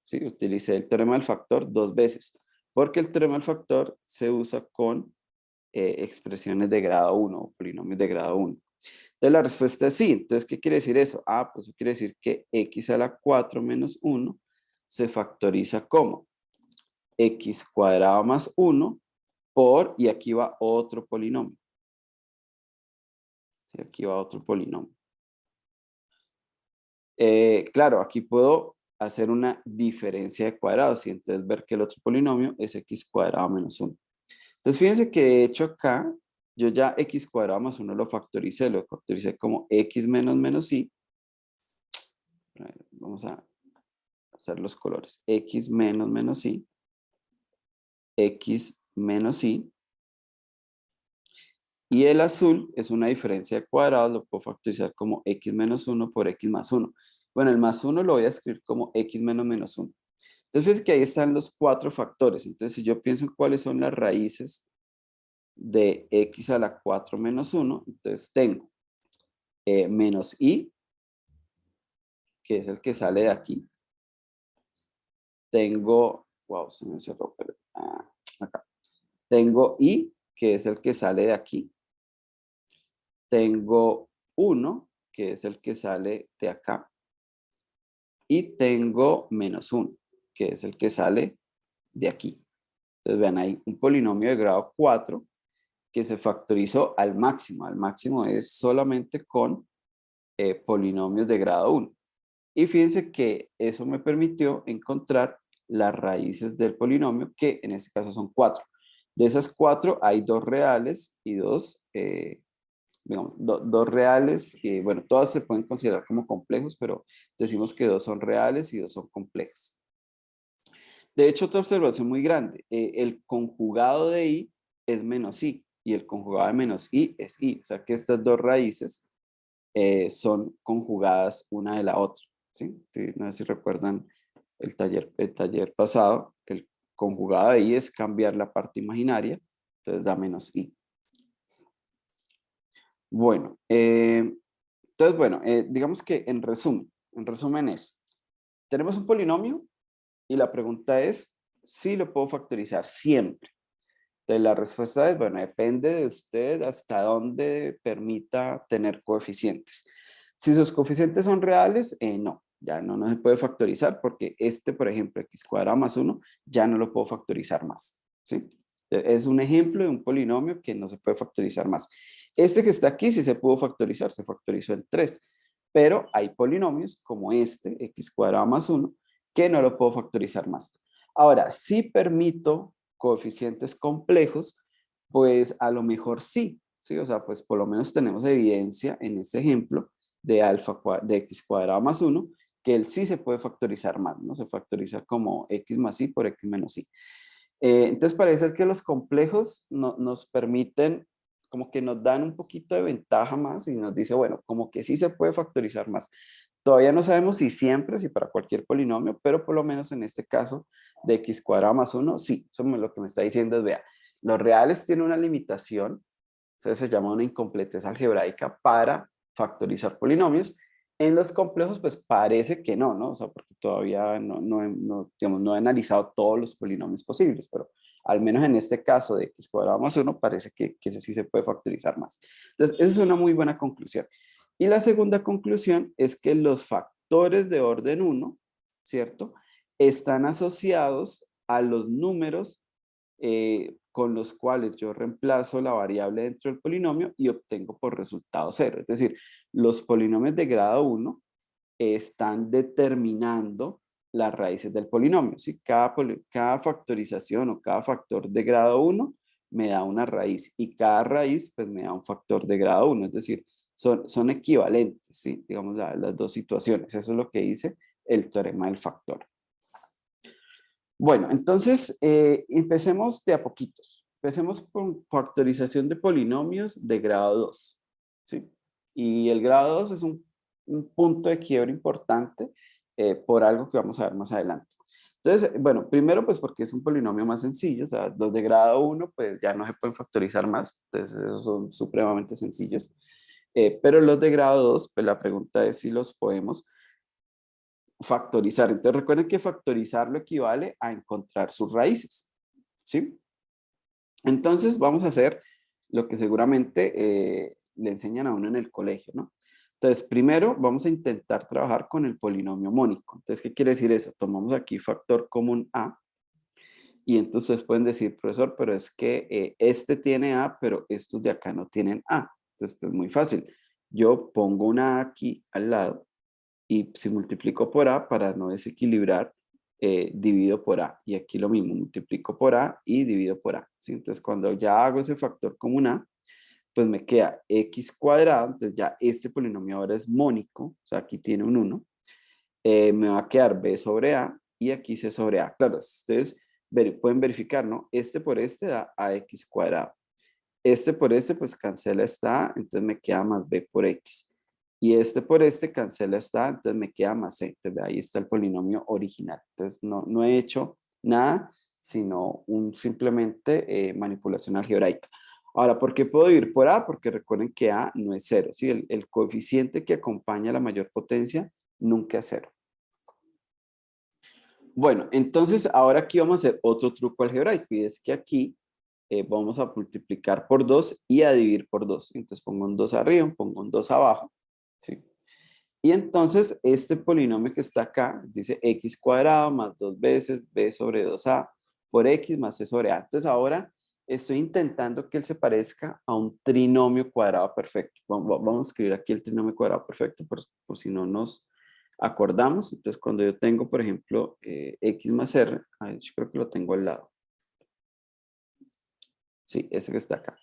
Speaker 1: Sí, utilicé el teorema del factor dos veces, porque el teorema del factor se usa con expresiones de grado 1 o polinomios de grado 1. Entonces la respuesta es sí. Entonces, ¿qué quiere decir eso? Ah, pues eso quiere decir que x a la 4 menos 1 se factoriza como x cuadrado más 1 por, y aquí va otro polinomio. Sí, aquí va otro polinomio. Claro, aquí puedo hacer una diferencia de cuadrados y entonces ver que el otro polinomio es x cuadrado menos 1. Entonces fíjense que de hecho acá yo ya x cuadrado más 1 lo factoricé como x menos menos y. Vamos a hacer los colores. X menos menos y. X menos y. Y el azul es una diferencia de cuadrados, lo puedo factorizar como x menos 1 por x más 1. Bueno, el más 1 lo voy a escribir como x menos menos 1. Entonces fíjense que ahí están los 4 factores. Entonces si yo pienso en cuáles son las raíces de x a la 4 menos 1, entonces tengo menos i, que es el que sale de aquí. Tengo, wow, se me cerró, pero, acá. Tengo i, que es el que sale de aquí. Tengo 1, que es el que sale de acá. y tengo -1, que es el que sale de aquí. Entonces vean, hay un polinomio de grado 4 que se factorizó al máximo. Al máximo es solamente con polinomios de grado 1. Y fíjense que eso me permitió encontrar las raíces del polinomio, que en este caso son 4. De esas 4 hay 2 reales y 2, digamos, 2 reales, que bueno, todas se pueden considerar como complejos, pero decimos que 2 son reales y 2 son complejas. De hecho, otra observación muy grande, el conjugado de i es -i, y el conjugado de -i es i, o sea que estas 2 raíces son conjugadas una de la otra, ¿sí? Sí, no sé si recuerdan el taller pasado, el conjugado de i es cambiar la parte imaginaria, entonces da -i. Bueno, entonces bueno, digamos que en resumen es, tenemos un polinomio y la pregunta es si lo puedo factorizar siempre. Entonces la respuesta es, bueno, depende de usted hasta dónde permita tener coeficientes. Si sus coeficientes son reales, no, ya no se puede factorizar porque este, por ejemplo, x² más 1, ya no lo puedo factorizar más, ¿sí? Es un ejemplo de un polinomio que no se puede factorizar más. Este que está aquí sí se pudo factorizar, se factorizó en 3, pero hay polinomios como este, x² más 1, que no lo puedo factorizar más. Ahora, si permito coeficientes complejos, pues a lo mejor sí, ¿sí? O sea, pues por lo menos tenemos evidencia en este ejemplo de de x² más 1, que él sí se puede factorizar más, ¿no? Se factoriza como x más i por x menos i. Entonces parece que los complejos nos permiten, como que nos dan un poquito de ventaja más y nos dice, bueno, como que sí se puede factorizar más. Todavía no sabemos si siempre, si para cualquier polinomio, pero por lo menos en este caso de x² más 1, sí, eso lo que me está diciendo es, vea, los reales tienen una limitación, eso se llama una incompletez algebraica para factorizar polinomios. En los complejos, pues parece que no, ¿no? O sea, porque todavía digamos, no he analizado todos los polinomios posibles, pero al menos en este caso de x² más 1, parece que ese sí se puede factorizar más. Entonces, esa es una muy buena conclusión. Y la segunda conclusión es que los factores de orden 1, ¿cierto? Están asociados a los números con los cuales yo reemplazo la variable dentro del polinomio y obtengo por resultado 0. Es decir, los polinomios de grado 1 están determinando las raíces del polinomio. ¿Sí? Cada factorización o cada factor de grado 1 me da una raíz y cada raíz pues me da un factor de grado 1. Es decir, son equivalentes, ¿sí? Digamos las dos situaciones. Eso es lo que dice el teorema del factor. Bueno, entonces empecemos de a poquitos. Empecemos con factorización de polinomios de grado 2. ¿Sí? Y el grado 2 es un punto de quiebre importante por algo que vamos a ver más adelante. Entonces, bueno, primero pues porque es un polinomio más sencillo, o sea, los de grado 1 pues ya no se pueden factorizar más, entonces esos son supremamente sencillos. Pero los de grado 2, pues la pregunta es si los podemos factorizar. Entonces recuerden que factorizarlo equivale a encontrar sus raíces, ¿sí? Entonces vamos a hacer lo que seguramente le enseñan a uno en el colegio, ¿no? Entonces primero vamos a intentar trabajar con el polinomio mónico. Entonces, ¿qué quiere decir eso? Tomamos aquí factor común a y entonces pueden decir, profesor, pero es que este tiene a, pero estos de acá no tienen a. Entonces, pues muy fácil. Yo pongo una a aquí al lado y si multiplico por a para no desequilibrar, divido por a. Y aquí lo mismo, multiplico por a y divido por a. ¿Sí? Entonces cuando ya hago ese factor común a, pues me queda x², entonces ya este polinomio ahora es mónico, o sea, aquí tiene un 1. Me va a quedar b sobre a y aquí c sobre a. Claro, ustedes pueden verificar, ¿no? Este por este da ax². Este por este pues cancela esta a, entonces me queda más b por x. Y este por este cancela esta a, entonces me queda más c. Entonces ahí está el polinomio original. Entonces no he hecho nada, sino simplemente manipulación algebraica. Ahora, ¿por qué puedo dividir por a? Porque recuerden que a no es 0. ¿Sí? El coeficiente que acompaña a la mayor potencia nunca es 0. Bueno, entonces ahora aquí vamos a hacer otro truco algebraico y es que aquí vamos a multiplicar por 2 y a dividir por 2. Entonces pongo un 2 arriba, pongo un 2 abajo, ¿sí? Y entonces este polinomio que está acá dice x cuadrado más 2 veces b sobre 2a por x más c sobre a. Entonces ahora estoy intentando que él se parezca a un trinomio cuadrado perfecto. Vamos a escribir aquí el trinomio cuadrado perfecto por si no nos acordamos. Entonces cuando yo tengo, por ejemplo, x más r, yo creo que lo tengo al lado. Sí, ese que está acá.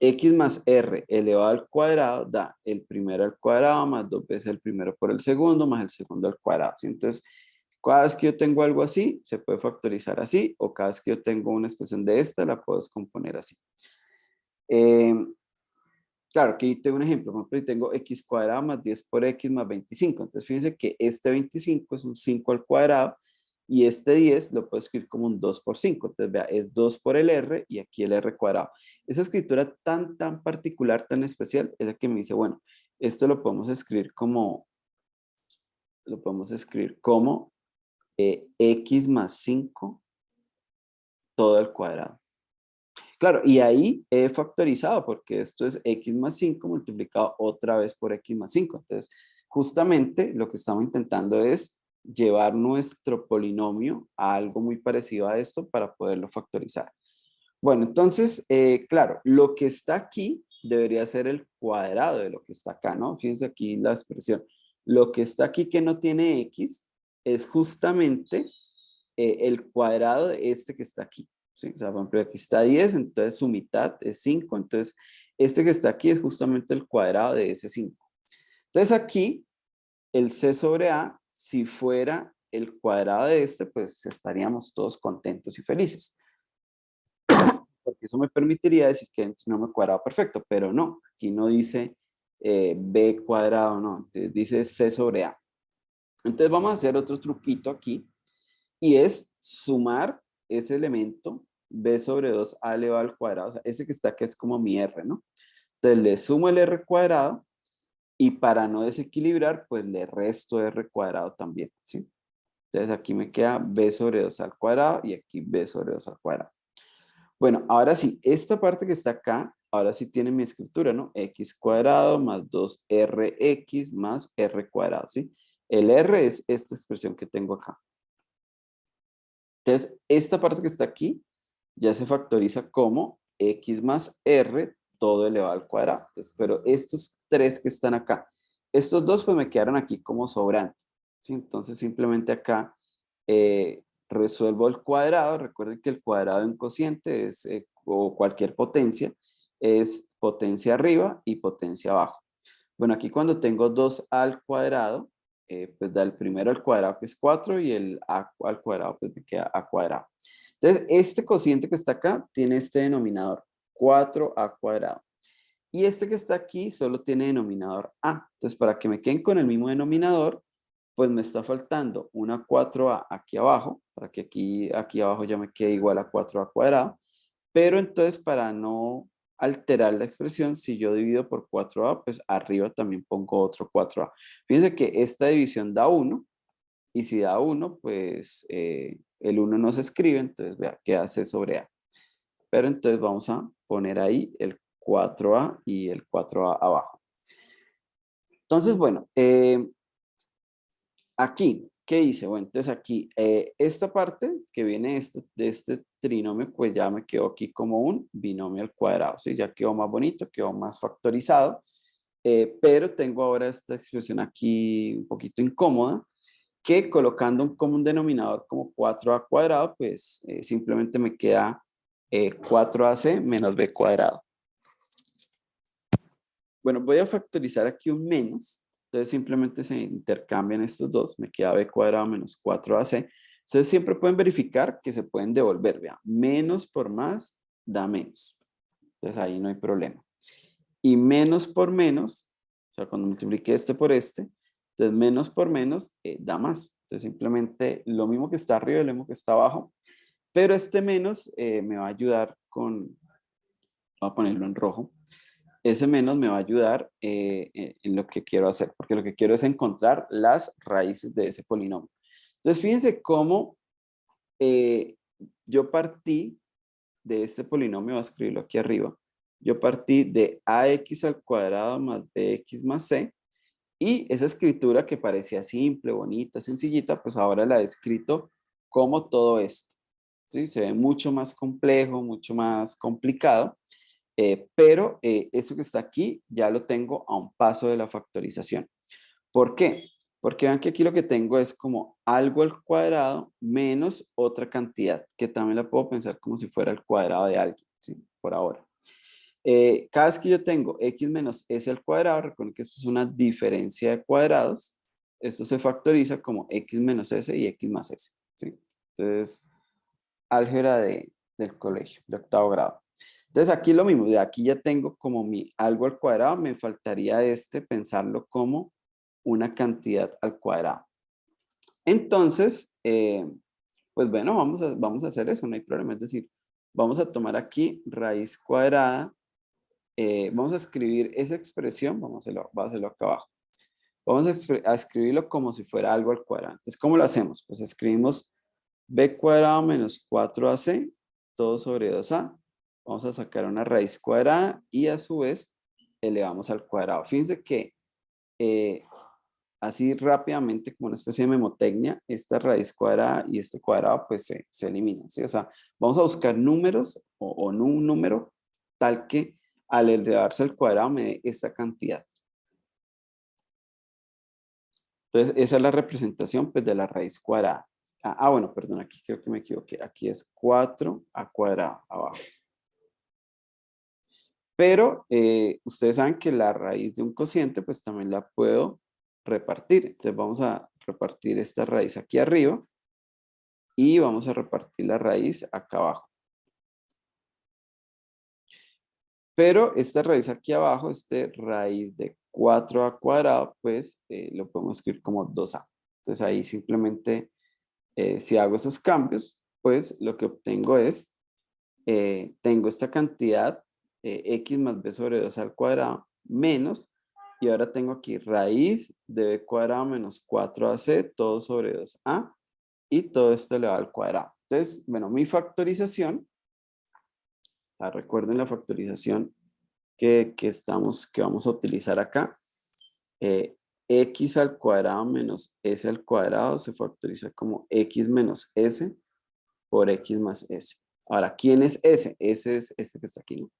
Speaker 1: X más r elevado al cuadrado da el primero al cuadrado más 2 veces el primero por el segundo más el segundo al cuadrado. ¿Sí? Entonces, cada vez que yo tengo algo así, se puede factorizar así, o cada vez que yo tengo una expresión de esta, la puedo descomponer así. Claro, aquí tengo un ejemplo. Por ejemplo, tengo x cuadrado más 10 por x más 25. Entonces, fíjense que este 25 es un 5 al cuadrado y este 10 lo puedo escribir como un 2 por 5. Entonces, vea, es 2 por el r y aquí el r cuadrado. Esa escritura tan particular, tan especial, es la que me dice, bueno, esto lo podemos escribir como, x más 5 todo al cuadrado. Claro, y ahí he factorizado porque esto es x más 5 multiplicado otra vez por x más 5. Entonces, justamente lo que estamos intentando es llevar nuestro polinomio a algo muy parecido a esto para poderlo factorizar. Bueno, entonces, claro, lo que está aquí debería ser el cuadrado de lo que está acá, ¿no? Fíjense aquí la expresión. Lo que está aquí que no tiene x es justamente el cuadrado de este que está aquí. ¿Sí? O sea, por ejemplo, aquí está 10, entonces su mitad es 5, entonces este que está aquí es justamente el cuadrado de ese 5. Entonces aquí, el c sobre a, si fuera el cuadrado de este, pues estaríamos todos contentos y felices. Porque eso me permitiría decir que es un número cuadrado perfecto, pero no, aquí no dice b cuadrado, no, dice c sobre a. Entonces vamos a hacer otro truquito aquí, y es sumar ese elemento b sobre 2a elevado al cuadrado, o sea, ese que está aquí es como mi r, ¿no? Entonces le sumo el r cuadrado y para no desequilibrar, pues le resto r cuadrado también, ¿sí? Entonces aquí me queda b sobre 2 al cuadrado y aquí b sobre 2 al cuadrado. Bueno, ahora sí, esta parte que está acá, ahora sí tiene mi escritura, ¿no? X cuadrado más 2rx más r cuadrado, ¿sí? El r es esta expresión que tengo acá. Entonces, esta parte que está aquí ya se factoriza como x más r todo elevado al cuadrado. Entonces, pero estos tres que están acá, estos dos pues me quedaron aquí como sobrante. ¿Sí? Entonces, simplemente acá resuelvo el cuadrado. Recuerden que el cuadrado de un cociente es, o cualquier potencia, es potencia arriba y potencia abajo. Bueno, aquí cuando tengo 2 al cuadrado, pues da el primero al cuadrado que es 4 y el a al cuadrado pues me queda a cuadrado. Entonces, este cociente que está acá tiene este denominador, 4a cuadrado. Y este que está aquí solo tiene denominador a. Entonces, para que me queden con el mismo denominador, pues me está faltando una 4a aquí abajo, para que aquí abajo ya me quede igual a 4a cuadrado. Pero entonces, para no alterar la expresión, si yo divido por 4a, pues arriba también pongo otro 4a. Fíjense que esta división da 1, y si da 1, pues el 1 no se escribe, entonces vea, queda c sobre a. Pero entonces vamos a poner ahí el 4a y el 4a abajo. Entonces, bueno, aquí, ¿qué hice? Bueno, entonces aquí, esta parte que viene de este trinomio, pues ya me quedó aquí como un binomio al cuadrado, ¿sí? Ya quedó más bonito, quedó más factorizado, pero tengo ahora esta expresión aquí un poquito incómoda, que colocando un común denominador como 4a cuadrado, pues simplemente me queda 4ac menos b cuadrado. Bueno, voy a factorizar aquí un menos, entonces simplemente se intercambian estos dos, me queda b cuadrado menos 4ac. Entonces siempre pueden verificar que se pueden devolver, vean, menos por más da menos. Entonces ahí no hay problema. Y menos por menos, o sea, cuando multiplique este por este, entonces menos por menos da más. Entonces simplemente lo mismo que está arriba y lo mismo que está abajo, pero este menos me va a ayudar con, voy a ponerlo en rojo, ese menos me va a ayudar en lo que quiero hacer, porque lo que quiero es encontrar las raíces de ese polinomio. Entonces fíjense cómo yo partí de este polinomio, voy a escribirlo aquí arriba, yo partí de ax al cuadrado más bx más c, Y esa escritura que parecía simple, bonita, sencillita, pues ahora la he escrito como todo esto. ¿Sí? Se ve mucho más complejo, mucho más complicado, pero eso que está aquí ya lo tengo a un paso de la factorización. ¿Por qué? Porque vean que aquí lo que tengo es como algo al cuadrado menos otra cantidad, que también la puedo pensar como si fuera el cuadrado de alguien, ¿sí? Por ahora. Cada vez que yo tengo x menos s al cuadrado, recuerden que esto es una diferencia de cuadrados, esto se factoriza como x menos s y x más s, ¿sí? Entonces, álgebra del colegio, de octavo grado. Entonces aquí lo mismo, de aquí ya tengo como mi algo al cuadrado, me faltaría pensarlo como una cantidad al cuadrado. Entonces, pues bueno, vamos a hacer eso, no hay problema. Es decir, vamos a tomar aquí raíz cuadrada, vamos a escribir esa expresión, vamos a hacerlo acá abajo. Vamos a escribirlo como si fuera algo al cuadrado. Entonces, ¿cómo lo hacemos? Pues escribimos b cuadrado menos 4ac, todo sobre 2a. Vamos a sacar una raíz cuadrada y a su vez elevamos al cuadrado. Fíjense que así rápidamente, como una especie de memotecnia, esta raíz cuadrada y este cuadrado pues se eliminan, ¿sí? O sea, vamos a buscar números o no un número tal que al elevarse al cuadrado me dé esta cantidad. Entonces, esa es la representación pues, de la raíz cuadrada. Bueno, perdón, aquí creo que me equivoqué. Aquí es 4a cuadrado abajo. Pero ustedes saben que la raíz de un cociente pues también la puedo repartir. Entonces vamos a repartir esta raíz aquí arriba y vamos a repartir la raíz acá abajo. Pero esta raíz aquí abajo, raíz de 4a cuadrado, pues lo podemos escribir como 2a. Entonces ahí simplemente, si hago esos cambios, pues lo que obtengo es, tengo esta cantidad, x más b sobre 2 al cuadrado, menos, y ahora tengo aquí raíz de b cuadrado menos 4ac, todo sobre 2a, y todo esto elevado al cuadrado. Entonces, bueno, mi factorización, recuerden la factorización que vamos a utilizar acá, x al cuadrado menos s al cuadrado se factoriza como x menos s por x más s. Ahora, ¿quién es s? S es este que está aquí, ¿no?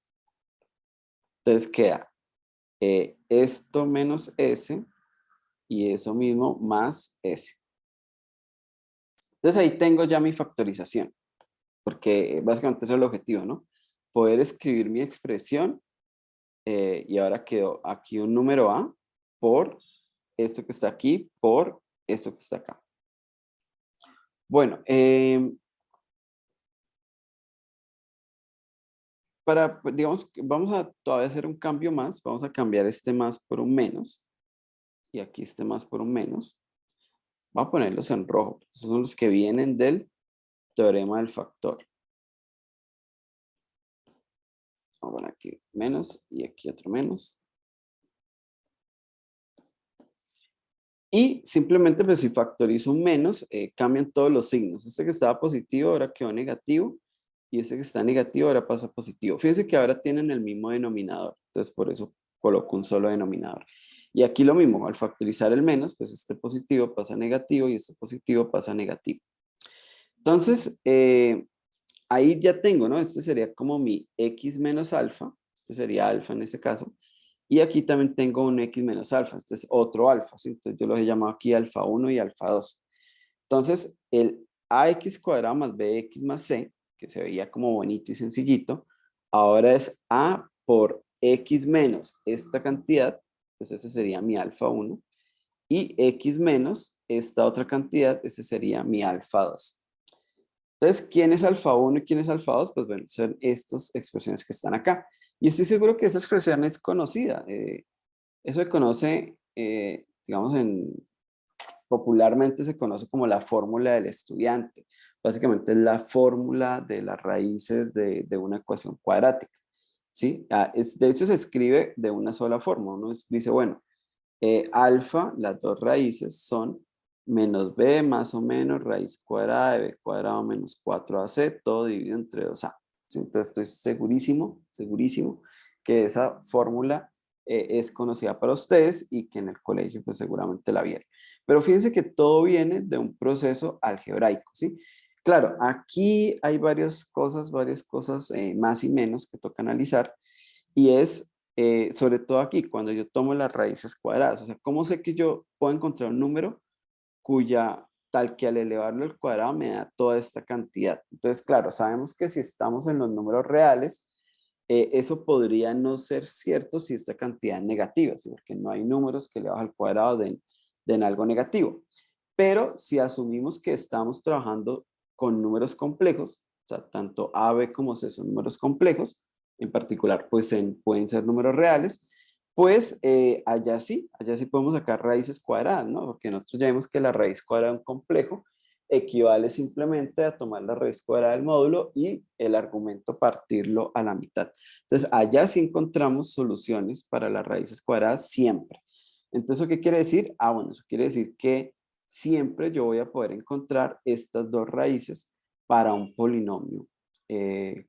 Speaker 1: Entonces queda esto menos s y eso mismo más s. Entonces ahí tengo ya mi factorización, porque básicamente eso es el objetivo, ¿no? Poder escribir mi expresión y ahora quedó aquí un número a por esto que está aquí por esto que está acá. Bueno, digamos, vamos a todavía hacer un cambio más. Vamos a cambiar este más por un menos. Y aquí este más por un menos. Voy a ponerlos en rojo. Esos son los que vienen del teorema del factor. Vamos a poner aquí menos y aquí otro menos. Y simplemente pues si factorizo un menos, cambian todos los signos. Este que estaba positivo ahora quedó negativo. Y este que está negativo ahora pasa a positivo. Fíjense que ahora tienen el mismo denominador. Entonces por eso coloco un solo denominador. Y aquí lo mismo, al factorizar el menos, pues este positivo pasa a negativo y este positivo pasa a negativo. Entonces, ahí ya tengo, ¿no? Este sería como mi x menos alfa. Este sería alfa en ese caso. Y aquí también tengo un x menos alfa. Este es otro alfa, ¿sí? Entonces yo los he llamado aquí alfa 1 y alfa 2. Entonces, el ax cuadrado más bx más c, que se veía como bonito y sencillito, ahora es a por x menos esta cantidad. Entonces ese sería mi alfa 1. Y x menos esta otra cantidad, ese sería mi alfa 2. Entonces, ¿quién es alfa 1 y quién es alfa 2? Pues bueno, son estas expresiones que están acá. Y estoy seguro que esa expresión es conocida. Eso se conoce, digamos, popularmente se conoce como la fórmula del estudiante. Básicamente es la fórmula de las raíces de una ecuación cuadrática. ¿Sí? De hecho, se escribe de una sola forma. Uno dice, bueno, alfa, las dos raíces son menos b más o menos raíz cuadrada de b cuadrado menos 4ac, todo dividido entre 2a. ¿Sí? Entonces estoy segurísimo que esa fórmula es conocida para ustedes y que en el colegio pues seguramente la vieron. Pero fíjense que todo viene de un proceso algebraico, ¿sí? Claro, aquí hay varias cosas más y menos que toca analizar y es sobre todo aquí cuando yo tomo las raíces cuadradas, o sea, ¿cómo sé que yo puedo encontrar un número cuya tal que al elevarlo al cuadrado me da toda esta cantidad? Entonces, claro, sabemos que si estamos en los números reales, eso podría no ser cierto si esta cantidad es negativa, ¿sí? Porque no hay números que elevado al cuadrado den algo negativo. Pero si asumimos que estamos trabajando con números complejos, o sea, tanto A, B como C son números complejos, en particular pues pueden ser números reales, pues allá sí podemos sacar raíces cuadradas, ¿no? Porque nosotros ya vimos que la raíz cuadrada de un complejo equivale simplemente a tomar la raíz cuadrada del módulo y el argumento partirlo a la mitad. Entonces, allá sí encontramos soluciones para las raíces cuadradas siempre. Entonces, ¿eso qué quiere decir? Ah, bueno, eso quiere decir que siempre yo voy a poder encontrar estas dos raíces para un polinomio,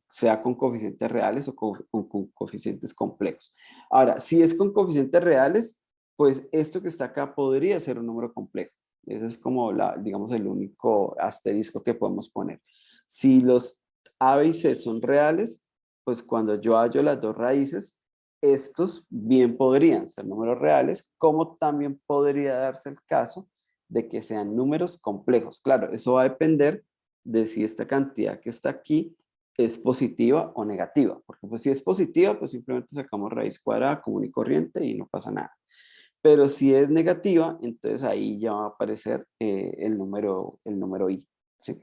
Speaker 1: sea con coeficientes reales o con coeficientes complejos. Ahora, si es con coeficientes reales, pues esto que está acá podría ser un número complejo. Ese es como, digamos, el único asterisco que podemos poner. Si los A, B y C son reales, pues cuando yo hallo las dos raíces, estos bien podrían ser números reales, como también podría darse el caso de que sean números complejos. Claro, eso va a depender de si esta cantidad que está aquí es positiva o negativa, porque pues si es positiva, pues simplemente sacamos raíz cuadrada común y corriente y no pasa nada. Pero si es negativa, entonces ahí ya va a aparecer el número i. ¿Sí?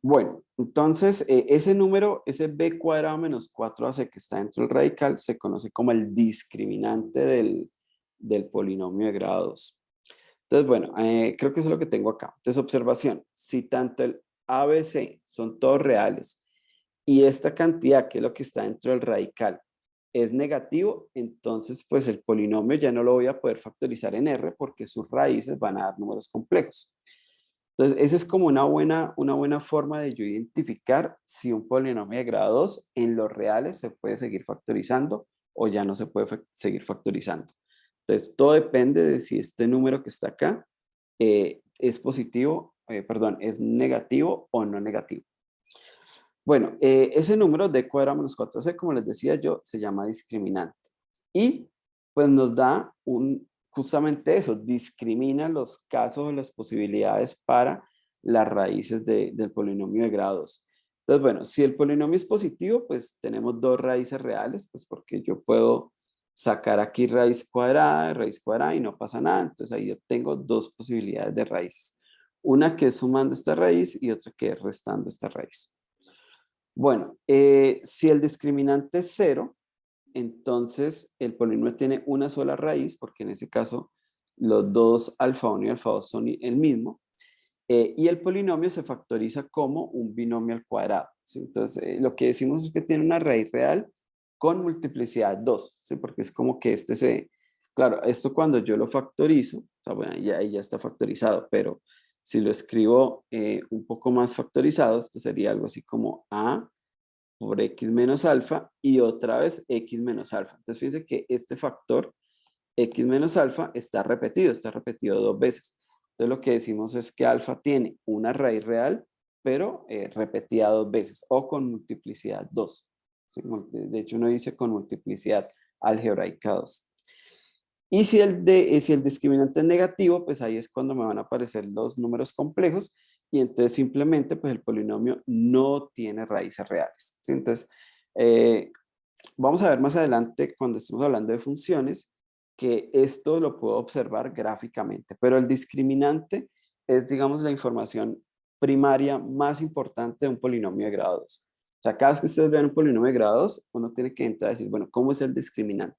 Speaker 1: Bueno, entonces ese número, ese b cuadrado menos 4ac que está dentro del radical, se conoce como el discriminante del polinomio de grado 2. Entonces, bueno, creo que eso es lo que tengo acá. Entonces, observación, si tanto el ABC son todos reales y esta cantidad, que es lo que está dentro del radical, es negativo, entonces pues el polinomio ya no lo voy a poder factorizar en R porque sus raíces van a dar números complejos. Entonces, esa es como una buena forma de yo identificar si un polinomio de grado 2 en los reales se puede seguir factorizando o ya no se puede seguir factorizando. Entonces, todo depende de si este número que está acá es positivo, es negativo o no negativo. Bueno, ese número d cuadrado menos 4c, como les decía yo, se llama discriminante. Y pues nos da justamente eso, discrimina los casos o las posibilidades para las raíces del polinomio de grado 2. Entonces, bueno, si el polinomio es positivo, pues tenemos dos raíces reales, pues porque yo puedo sacar aquí raíz cuadrada y no pasa nada. Entonces ahí yo tengo dos posibilidades de raíces. Una que es sumando esta raíz y otra que es restando esta raíz. Bueno, si el discriminante es 0, entonces el polinomio tiene una sola raíz, porque en ese caso los dos alfa 1 y alfa 2 son el mismo, y el polinomio se factoriza como un binomio al cuadrado, ¿sí? Entonces, lo que decimos es que tiene una raíz real con multiplicidad 2, ¿sí? Porque es como que claro, esto cuando yo lo factorizo, o sea, bueno, ya está factorizado, pero si lo escribo un poco más factorizado, esto sería algo así como a por x menos alfa y otra vez x menos alfa. Entonces fíjense que este factor x menos alfa está repetido dos veces. Entonces lo que decimos es que alfa tiene una raíz real, pero repetida dos veces o con multiplicidad 2. ¿Sí? De hecho uno dice con multiplicidad algebraica 2. Y si el discriminante es negativo, pues ahí es cuando me van a aparecer los números complejos y entonces simplemente pues el polinomio no tiene raíces reales. ¿Sí? Entonces, vamos a ver más adelante cuando estemos hablando de funciones que esto lo puedo observar gráficamente, pero el discriminante es, digamos, la información primaria más importante de un polinomio de grado 2. O sea, cada vez que ustedes vean un polinomio de grado 2, uno tiene que entrar a decir, bueno, ¿cómo es el discriminante?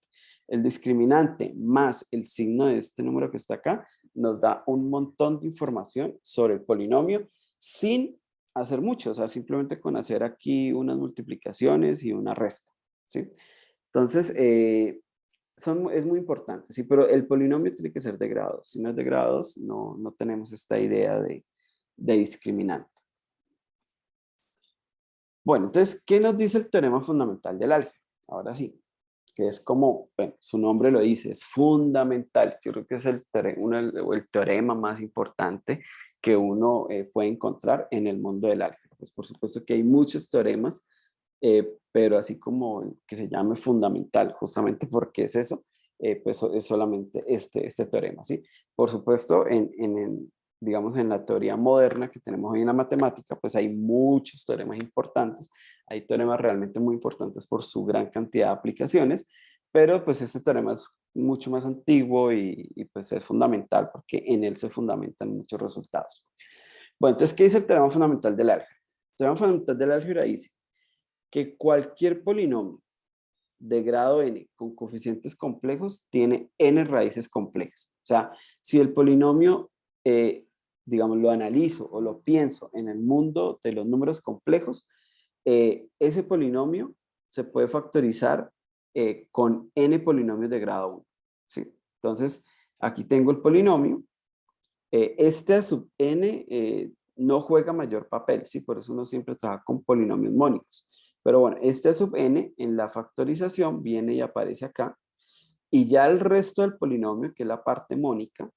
Speaker 1: El discriminante más el signo de este número que está acá nos da un montón de información sobre el polinomio sin hacer mucho, o sea, simplemente con hacer aquí unas multiplicaciones y una resta, ¿sí? Entonces, es muy importante, sí, pero el polinomio tiene que ser de grados. Si no es de grados, no tenemos esta idea de discriminante. Bueno, entonces, ¿qué nos dice el teorema fundamental del álgebra? Ahora sí, que es como, bueno, su nombre lo dice, es fundamental. Yo creo que es el teorema más importante que uno puede encontrar en el mundo del álgebra. Pues por supuesto que hay muchos teoremas, pero así como el que se llame fundamental, justamente porque es eso, pues es solamente este teorema, ¿sí? Por supuesto, digamos, en la teoría moderna que tenemos hoy en la matemática, pues hay muchos teoremas importantes, hay teoremas realmente muy importantes por su gran cantidad de aplicaciones, pero pues este teorema es mucho más antiguo y pues es fundamental porque en él se fundamentan muchos resultados. Bueno, entonces, ¿qué dice el teorema fundamental del álgebra? El teorema fundamental del álgebra dice que cualquier polinomio de grado n con coeficientes complejos tiene n raíces complejas. O sea, si el polinomio, digamos, lo analizo o lo pienso en el mundo de los números complejos, ese polinomio se puede factorizar con n polinomios de grado 1. ¿Sí? Entonces, aquí tengo el polinomio. Este a sub n no juega mayor papel, ¿sí? Por eso uno siempre trabaja con polinomios mónicos. Pero bueno, este a sub n en la factorización viene y aparece acá. Y ya el resto del polinomio, que es la parte mónica,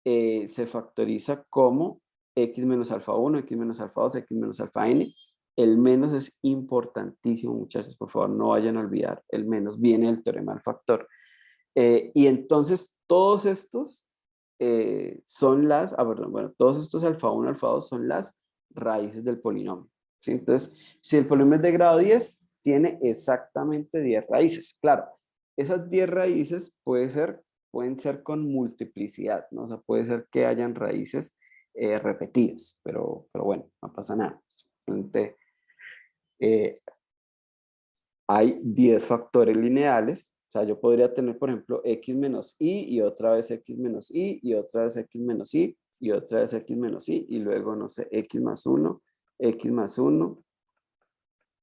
Speaker 1: se factoriza como x menos alfa 1, x menos alfa 2, x menos alfa n. El menos es importantísimo, muchachos, por favor, no vayan a olvidar. El menos viene del teorema del factor. Y entonces todos estos son todos estos alfa 1, alfa 2 son las raíces del polinomio. ¿Sí? Entonces, si el polinomio es de grado 10, tiene exactamente 10 raíces. Claro, esas 10 raíces pueden ser con multiplicidad, ¿no? O sea, puede ser que hayan raíces repetidas, pero bueno, no pasa nada. Simplemente hay 10 factores lineales. O sea, yo podría tener, por ejemplo, x menos y otra vez x menos y otra vez x menos y otra vez x menos y luego, no sé, x más 1, x más 1,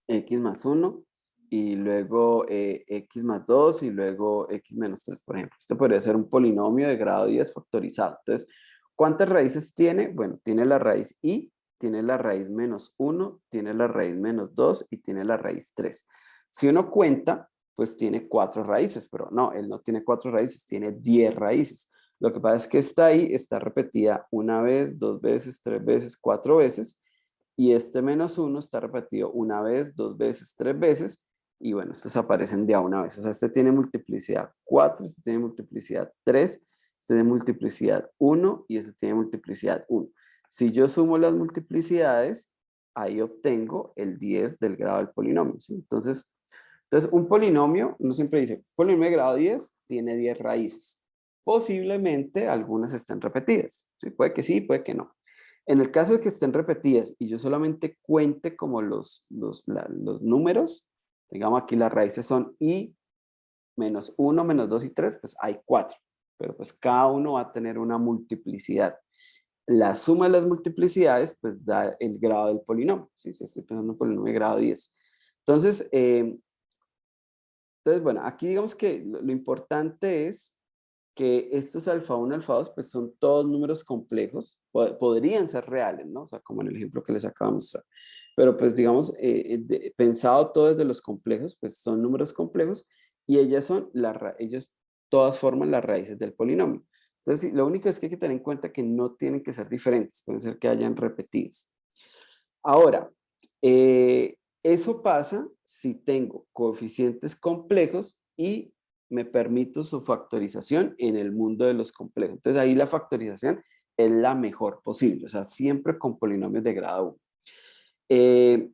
Speaker 1: x más 1 y luego x más 2 y luego x menos 3, por ejemplo. Este podría ser un polinomio de grado 10 factorizado. Entonces, ¿cuántas raíces tiene? Bueno, tiene la raíz y, tiene la raíz menos 1, tiene la raíz menos 2 y tiene la raíz 3. Si uno cuenta, pues tiene 4 raíces, pero no, él no tiene 4 raíces, tiene 10 raíces. Lo que pasa es que está ahí, está repetida una vez, 2 veces, 3 veces, 4 veces, y este menos 1 está repetido una vez, 2 veces, 3 veces, y bueno, estos aparecen de a una vez. O sea, este tiene multiplicidad 4, este tiene multiplicidad 3, este tiene multiplicidad 1 y este tiene multiplicidad 1. Si yo sumo las multiplicidades, ahí obtengo el 10 del grado del polinomio, ¿sí? Entonces, un polinomio, uno siempre dice, polinomio de grado 10 tiene 10 raíces. Posiblemente algunas estén repetidas, ¿sí? Puede que sí, puede que no. En el caso de que estén repetidas y yo solamente cuente como los números, digamos aquí las raíces son y menos 1, menos 2 y 3, pues hay 4. Pero pues cada uno va a tener una multiplicidad. La suma de las multiplicidades pues da el grado del polinomio. ¿Sí? Si estoy pensando en polinomio de grado 10. Entonces, bueno, aquí digamos que lo importante es que estos alfa 1, alfa 2, pues son todos números complejos, podrían ser reales, ¿no? O sea, como en el ejemplo que les acabo de mostrar. Pero pues digamos, pensado todo desde los complejos, pues son números complejos y ellos todas forman las raíces del polinomio. Entonces, lo único es que hay que tener en cuenta que no tienen que ser diferentes, pueden ser que hayan repetidas. Ahora, eso pasa si tengo coeficientes complejos y me permito su factorización en el mundo de los complejos. Entonces ahí la factorización es la mejor posible, o sea, siempre con polinomios de grado 1.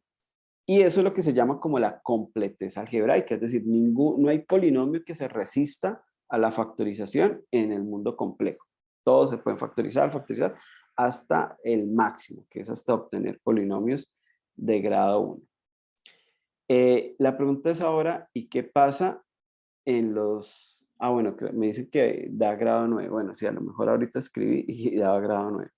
Speaker 1: Y eso es lo que se llama como la completez algebraica, es decir, no hay polinomio que se resista a la factorización en el mundo complejo. Todos se pueden factorizar hasta el máximo, que es hasta obtener polinomios de grado 1. La pregunta es ahora, ¿y qué pasa en los... bueno, me dicen que da grado 9. Bueno, sí, a lo mejor ahorita escribí y daba grado 9.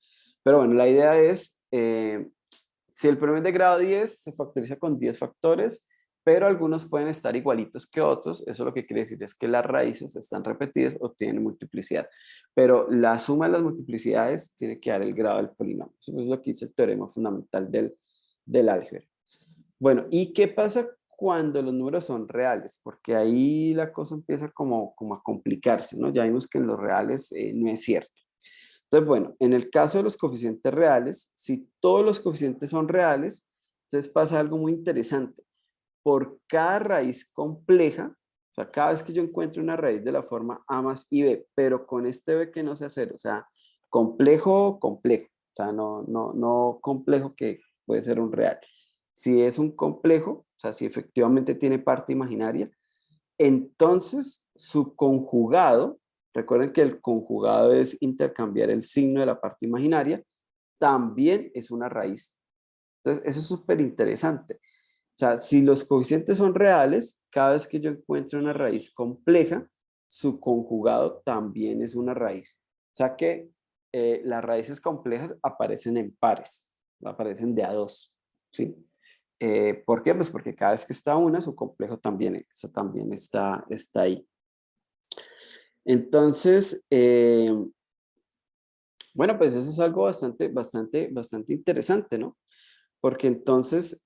Speaker 1: Pero bueno, la idea es, si el polinomio es de grado 10, se factoriza con 10 factores, pero algunos pueden estar igualitos que otros. Eso lo que quiere decir es que las raíces están repetidas o tienen multiplicidad. Pero la suma de las multiplicidades tiene que dar el grado del polinomio. Eso es lo que dice el teorema fundamental del álgebra. Bueno, ¿y qué pasa cuando los números son reales? Porque ahí la cosa empieza como a complicarse, ¿no? Ya vimos que en los reales no es cierto. Entonces, bueno, en el caso de los coeficientes reales, si todos los coeficientes son reales, entonces pasa algo muy interesante. Por cada raíz compleja, o sea, cada vez que yo encuentro una raíz de la forma a más y b, pero con este b que no sea cero, o sea, complejo, complejo, o sea, no complejo que puede ser un real. Si es un complejo, o sea, si efectivamente tiene parte imaginaria, entonces su conjugado, recuerden que el conjugado es intercambiar el signo de la parte imaginaria, también es una raíz. Entonces, eso es súper interesante. O sea, si los coeficientes son reales, cada vez que yo encuentro una raíz compleja, su conjugado también es una raíz. O sea que las raíces complejas aparecen en pares, aparecen de a dos, ¿sí? ¿Por qué? Pues porque cada vez que está una, su complejo también, también está ahí. Entonces, bueno, pues eso es algo bastante interesante, ¿no? Porque entonces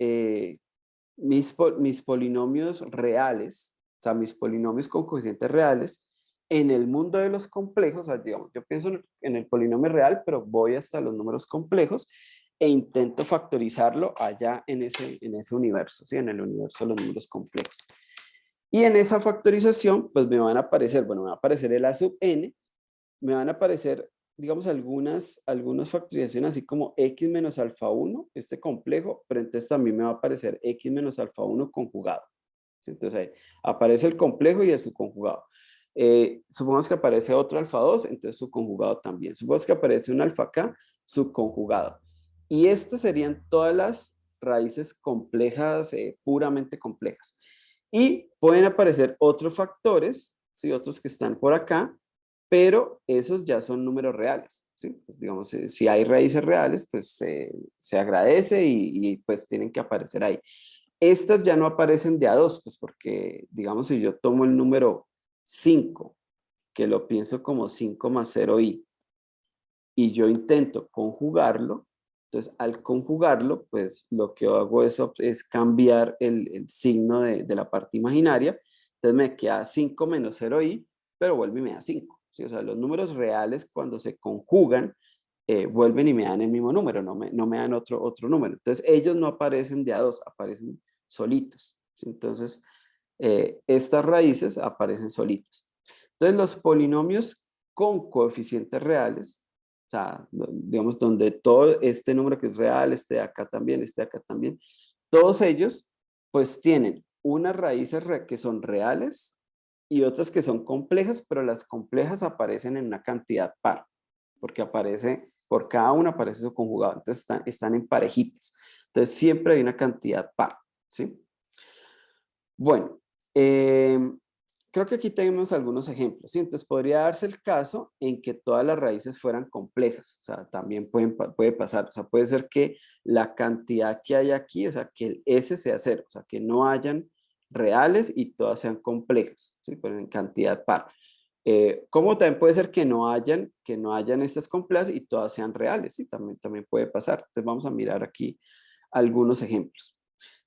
Speaker 1: mis polinomios reales, o sea, mis polinomios con coeficientes reales, en el mundo de los complejos, o sea, digamos, yo pienso en el polinomio real, pero voy hasta los números complejos e intento factorizarlo allá en ese universo, ¿sí? En el universo de los números complejos. Y en esa factorización, pues me van a aparecer, bueno, me va a aparecer el a sub n, me van a aparecer, digamos, algunas factorizaciones así como x menos alfa 1, este complejo, pero entonces también me va a aparecer x menos alfa 1 conjugado. ¿Sí? Entonces ahí aparece el complejo y el subconjugado. Supongamos que aparece otro alfa 2, entonces su conjugado también. Supongamos que aparece un alfa k, subconjugado. Y estas serían todas las raíces complejas, puramente complejas. Y pueden aparecer otros factores, ¿sí? Otros que están por acá, pero esos ya son números reales, ¿sí? Pues digamos, si hay raíces reales, pues se agradece y pues tienen que aparecer ahí. Estas ya no aparecen de a dos, pues porque, digamos, si yo tomo el número 5, que lo pienso como 5 más 0i, y yo intento conjugarlo, entonces al conjugarlo, pues lo que hago es cambiar el signo de la parte imaginaria, entonces me queda 5 menos 0i, pero vuelve y me da 5. ¿Sí? O sea, los números reales cuando se conjugan, vuelven y me dan el mismo número, no me dan otro número. Entonces ellos no aparecen de a dos, aparecen solitos. ¿Sí? Entonces estas raíces aparecen solitas. Entonces los polinomios con coeficientes reales, o sea, digamos, donde todo este número que es real, este de acá también, todos ellos pues tienen unas raíces que son reales y otras que son complejas, pero las complejas aparecen en una cantidad par, porque por cada una aparece su conjugado, entonces están en parejitas. Entonces siempre hay una cantidad par, ¿sí? Bueno, creo que aquí tenemos algunos ejemplos, ¿sí? Entonces podría darse el caso en que todas las raíces fueran complejas, o sea, también puede pasar, o sea, puede ser que la cantidad que hay aquí, o sea, que el S sea cero, o sea, que no hayan reales y todas sean complejas, ¿sí? Pero en cantidad par. Como también puede ser que no hayan estas complejas y todas sean reales, ¿sí? También puede pasar. Entonces vamos a mirar aquí algunos ejemplos.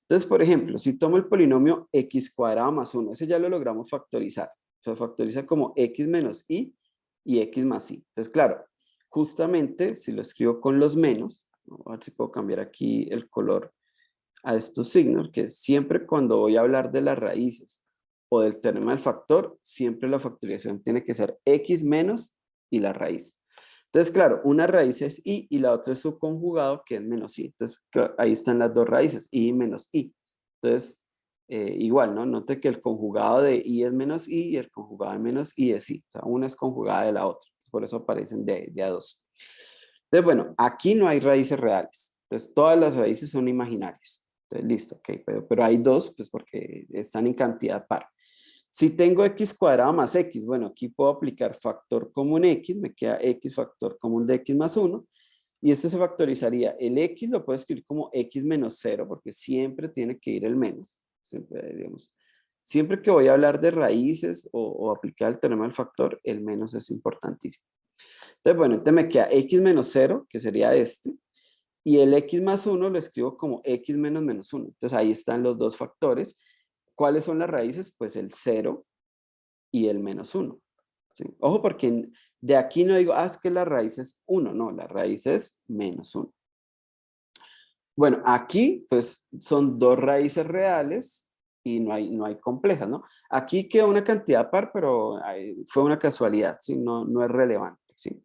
Speaker 1: Entonces, por ejemplo, si tomo el polinomio x cuadrado más 1, ese ya lo logramos factorizar. Se factoriza como x menos y x más y. Entonces, claro, justamente si lo escribo con los menos, a ver si puedo cambiar aquí el color a estos signos, que siempre cuando voy a hablar de las raíces o del teorema del factor, siempre la factorización tiene que ser x menos y la raíz. Entonces, claro, una raíz es y la otra es su conjugado, que es menos i. Entonces, claro, ahí están las dos raíces, i menos i. Entonces, igual, ¿no? Note que el conjugado de i es menos i y el conjugado de menos i es i. O sea, una es conjugada de la otra. Entonces, por eso aparecen de a dos. Entonces, bueno, aquí no hay raíces reales. Entonces, todas las raíces son imaginarias. Entonces, listo, ok. Pero hay dos, pues porque están en cantidad par. Si tengo x cuadrado más x, bueno, aquí puedo aplicar factor común x, me queda x factor común de x más 1, y este se factorizaría. El x lo puedo escribir como x menos 0, porque siempre tiene que ir el menos. Siempre, digamos, siempre que voy a hablar de raíces o aplicar el teorema del factor, el menos es importantísimo. Entonces, bueno, entonces me queda x menos 0, que sería este, Y el x más 1 lo escribo como x menos menos 1. Entonces ahí están los dos factores. ¿Cuáles son las raíces? Pues el 0 y el menos 1. ¿Sí? Ojo, porque de aquí no digo, es que la raíz es 1. No, la raíz es menos 1. Bueno, aquí pues son dos raíces reales y no hay complejas, ¿no? Aquí queda una cantidad par, pero fue una casualidad, ¿sí? No es relevante, ¿sí?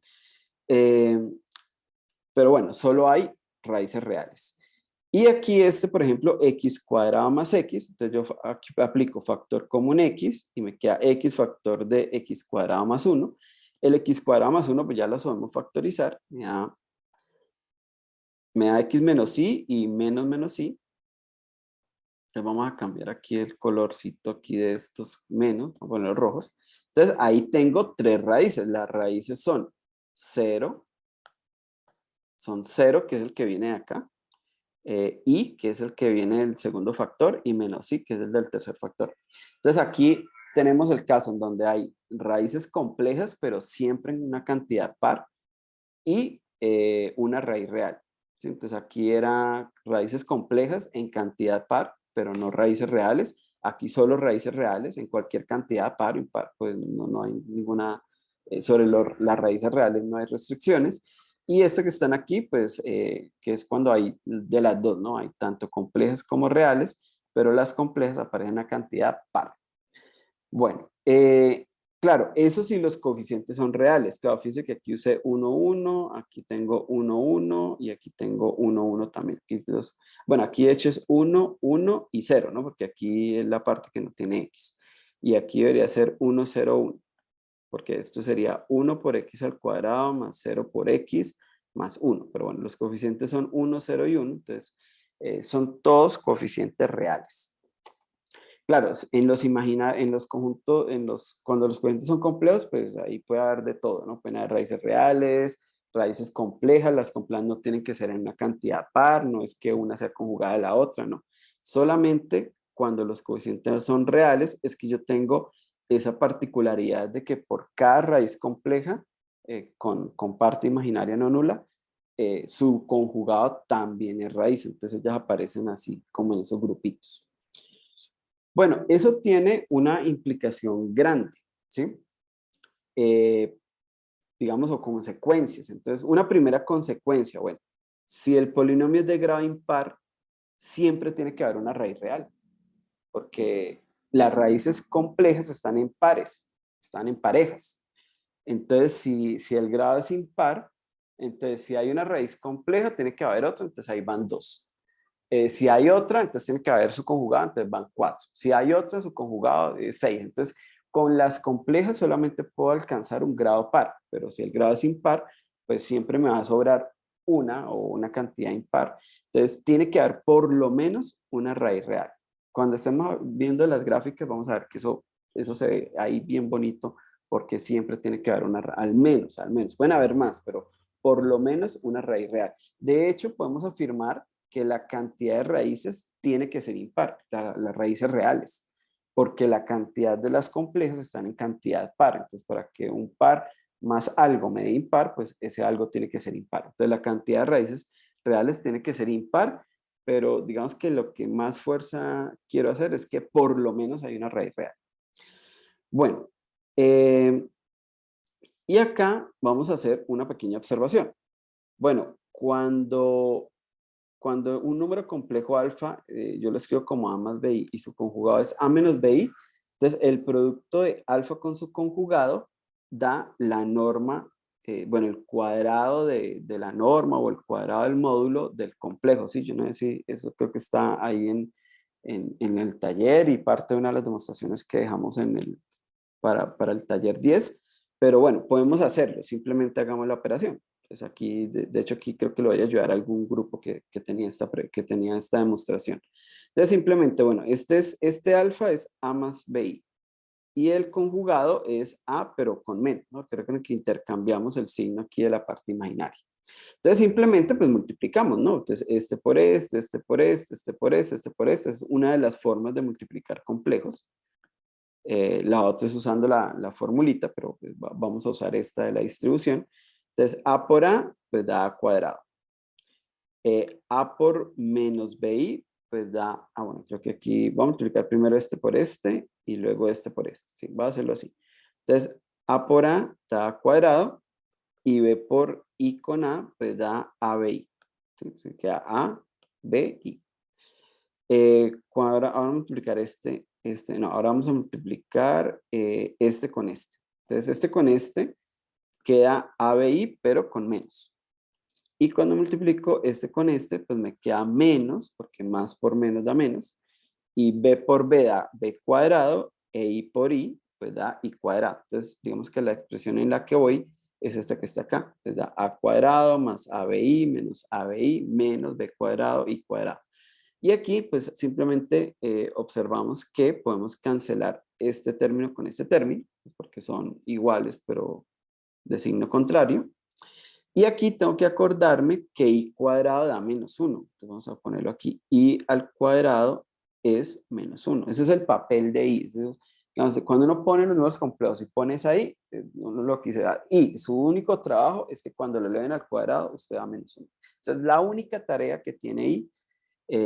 Speaker 1: Pero bueno, solo hay raíces reales. Y aquí por ejemplo, x cuadrado más x, entonces yo aquí aplico factor común x y me queda x factor de x cuadrado más 1. El x cuadrado más 1 pues ya lo sabemos factorizar, me da x menos y menos menos y. Entonces vamos a cambiar aquí el colorcito aquí de estos menos, vamos a poner los rojos. Entonces ahí tengo tres raíces, las raíces son 0, que es el que viene de acá, y, que es el que viene del segundo factor, y menos i, que es el del tercer factor. Entonces aquí tenemos el caso en donde hay raíces complejas, pero siempre en una cantidad par, y una raíz real. ¿Sí? Entonces aquí era raíces complejas en cantidad par, pero no raíces reales. Aquí solo raíces reales en cualquier cantidad par o impar, pues no hay ninguna, sobre las raíces reales no hay restricciones. Y esto que están aquí, pues, que es cuando hay de las dos, ¿no? Hay tanto complejas como reales, pero las complejas aparecen en una cantidad par. Bueno, claro, eso sí los coeficientes son reales. Claro, fíjense que aquí usé 1, 1, aquí tengo 1, 1 y aquí tengo 1, 1 también. Bueno, aquí de hecho es 1, 1 y 0, ¿no? Porque aquí es la parte que no tiene x. Y aquí debería ser 1, 0, 1. Porque esto sería 1 por x al cuadrado más 0 por x más 1. Pero bueno, los coeficientes son 1, 0 y 1. Entonces, son todos coeficientes reales. Claro, en los conjuntos, cuando los coeficientes son complejos, pues ahí puede haber de todo, ¿no? Pueden haber raíces reales, raíces complejas, las complejas no tienen que ser en una cantidad par, no es que una sea conjugada a la otra, ¿no? Solamente cuando los coeficientes son reales es que yo tengo esa particularidad de que por cada raíz compleja, con parte imaginaria no nula, su conjugado también es raíz, entonces ellas aparecen así como en esos grupitos. Bueno, eso tiene una implicación grande, ¿sí? Digamos, o consecuencias. Entonces, una primera consecuencia, bueno, si el polinomio es de grado impar, siempre tiene que haber una raíz real, porque las raíces complejas están en pares, están en parejas. Entonces, si el grado es impar, entonces si hay una raíz compleja, tiene que haber otra, entonces ahí van dos. Si hay otra, entonces tiene que haber su conjugado, entonces van 4. Si hay otra, su conjugado es 6. Entonces, con las complejas solamente puedo alcanzar un grado par, pero si el grado es impar, pues siempre me va a sobrar una o una cantidad impar. Entonces, tiene que haber por lo menos una raíz real. Cuando estemos viendo las gráficas, vamos a ver que eso se ve ahí bien bonito, porque siempre tiene que haber una, al menos. Pueden haber más, pero por lo menos una raíz real. De hecho, podemos afirmar que la cantidad de raíces tiene que ser impar, las raíces reales, porque la cantidad de las complejas están en cantidad par. Entonces, para que un par más algo me dé impar, pues ese algo tiene que ser impar. Entonces, la cantidad de raíces reales tiene que ser impar, pero digamos que lo que más fuerza quiero hacer es que por lo menos hay una raíz real. Bueno, y acá vamos a hacer una pequeña observación. Bueno, cuando un número complejo alfa, yo lo escribo como a más bi y su conjugado es a menos bi, entonces el producto de alfa con su conjugado da la norma, bueno, el cuadrado de la norma o el cuadrado del módulo del complejo, ¿sí? Yo no sé si eso creo que está ahí en el taller y parte de una de las demostraciones que dejamos para el taller 10, pero bueno, podemos hacerlo, simplemente hagamos la operación. Entonces aquí, de hecho aquí creo que lo voy a ayudar a algún grupo que tenía esta demostración. Entonces simplemente, bueno, este alfa es a más bi y el conjugado es a pero con menos, ¿no? Creo que intercambiamos el signo aquí de la parte imaginaria. Entonces simplemente pues multiplicamos, ¿no? Entonces este por este, este por este, este por este, este por este, es una de las formas de multiplicar complejos. La otra es usando la formulita, pero pues vamos a usar esta de la distribución. Entonces, a por a, pues da a cuadrado. A por menos BI, pues da, bueno, creo que aquí vamos a multiplicar primero este por este y luego este por este, ¿sí? Voy a hacerlo así. Entonces, A por A da A cuadrado y B por I con A, pues da ABI. ¿Sí? Se queda A, B, I. Ahora vamos a multiplicar ahora vamos a multiplicar este con este. Entonces, este con este queda ABI, pero con menos. Y cuando multiplico este con este, pues me queda menos, porque más por menos da menos. Y B por B da B cuadrado, e I por I, pues da I cuadrado. Entonces, digamos que la expresión en la que voy es esta que está acá. Entonces da A cuadrado más ABI menos ABI menos B cuadrado, I cuadrado. Y aquí, pues simplemente observamos que podemos cancelar este término con este término, porque son iguales, pero de signo contrario. Y aquí tengo que acordarme que I cuadrado da menos 1. Entonces vamos a ponerlo aquí. I al cuadrado es menos 1. Ese es el papel de I. Entonces, digamos, cuando uno pone los números complejos y pones ahí, uno lo quise dar. Y su único trabajo es que cuando lo eleven al cuadrado, usted da menos 1. Esa es la única tarea que tiene I,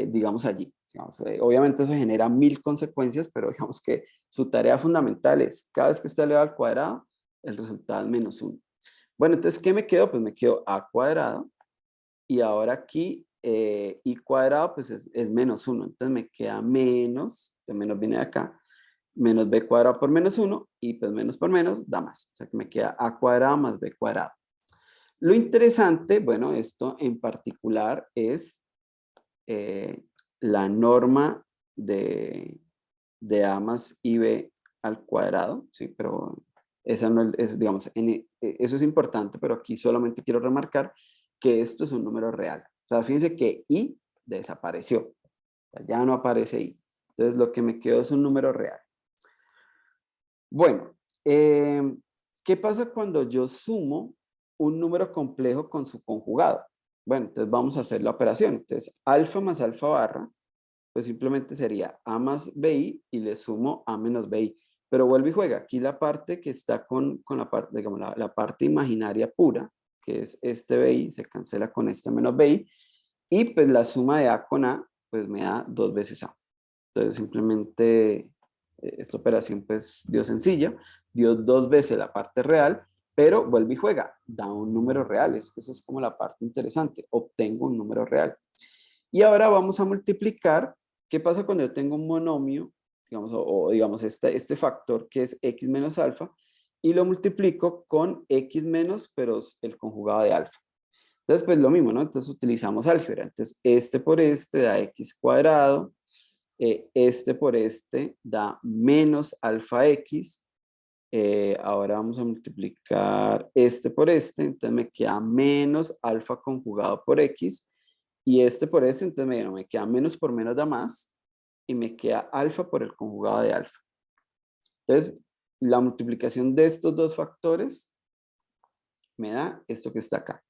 Speaker 1: digamos, allí. Digamos, obviamente eso genera 1000 consecuencias, pero digamos que su tarea fundamental es, cada vez que usted eleva al cuadrado, el resultado es menos 1. Bueno, entonces, ¿qué me quedo? Pues me quedo A cuadrado y ahora aquí I cuadrado pues es menos 1. Entonces me queda menos, de menos viene de acá, menos B cuadrado por menos 1 y pues menos por menos da más. O sea que me queda A cuadrado más B cuadrado. Lo interesante, bueno, esto en particular es la norma de A más IB al cuadrado, ¿sí? Pero esa no es, digamos, eso es importante, pero aquí solamente quiero remarcar que esto es un número real. O sea, fíjense que I desapareció. O sea, ya no aparece I. Entonces, lo que me quedó es un número real. Bueno, ¿qué pasa cuando yo sumo un número complejo con su conjugado? Bueno, entonces vamos a hacer la operación. Entonces, alfa más alfa barra, pues simplemente sería A más BI y le sumo A menos BI. Pero vuelve y juega. Aquí la parte que está con la parte, digamos, la parte imaginaria pura, que es este BI, se cancela con este menos BI. Y pues la suma de A con A, pues me da 2 veces A. Entonces simplemente esta operación pues dio sencilla, dio 2 veces la parte real, pero vuelve y juega, da un número real. Esa es como la parte interesante, obtengo un número real. Y ahora vamos a multiplicar. ¿Qué pasa cuando yo tengo un monomio, digamos, o digamos este factor que es x menos alfa, y lo multiplico con x menos, pero el conjugado de alfa? Entonces, pues lo mismo, ¿no? Entonces utilizamos álgebra. Entonces, este por este da x cuadrado, este por este da menos alfa x. Ahora vamos a multiplicar este por este, entonces me queda menos alfa conjugado por x. Y este por este, entonces me queda menos por menos da más. Y me queda alfa por el conjugado de alfa. Entonces, la multiplicación de estos dos factores me da esto que está acá.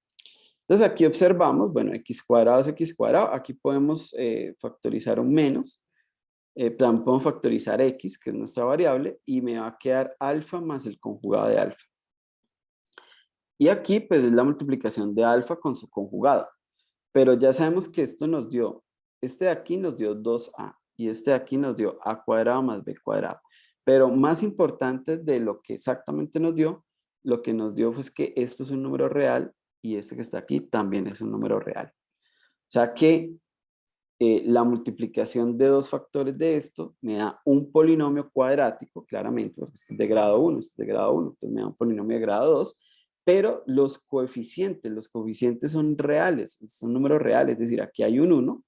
Speaker 1: Entonces, aquí observamos, bueno, x cuadrado es x cuadrado. Aquí podemos factorizar un menos. También podemos factorizar x, que es nuestra variable, y me va a quedar alfa más el conjugado de alfa. Y aquí, pues, es la multiplicación de alfa con su conjugado. Pero ya sabemos que esto nos dio, este de aquí nos dio 2a y este de aquí nos dio a cuadrado más b cuadrado. Pero más importante de lo que exactamente nos dio, lo que nos dio fue que esto es un número real y este que está aquí también es un número real. O sea que la multiplicación de dos factores de esto me da un polinomio cuadrático, claramente, porque este es de grado 1, este es de grado 1, entonces me da un polinomio de grado 2, pero los coeficientes son reales, son números reales, es decir, aquí hay un 1,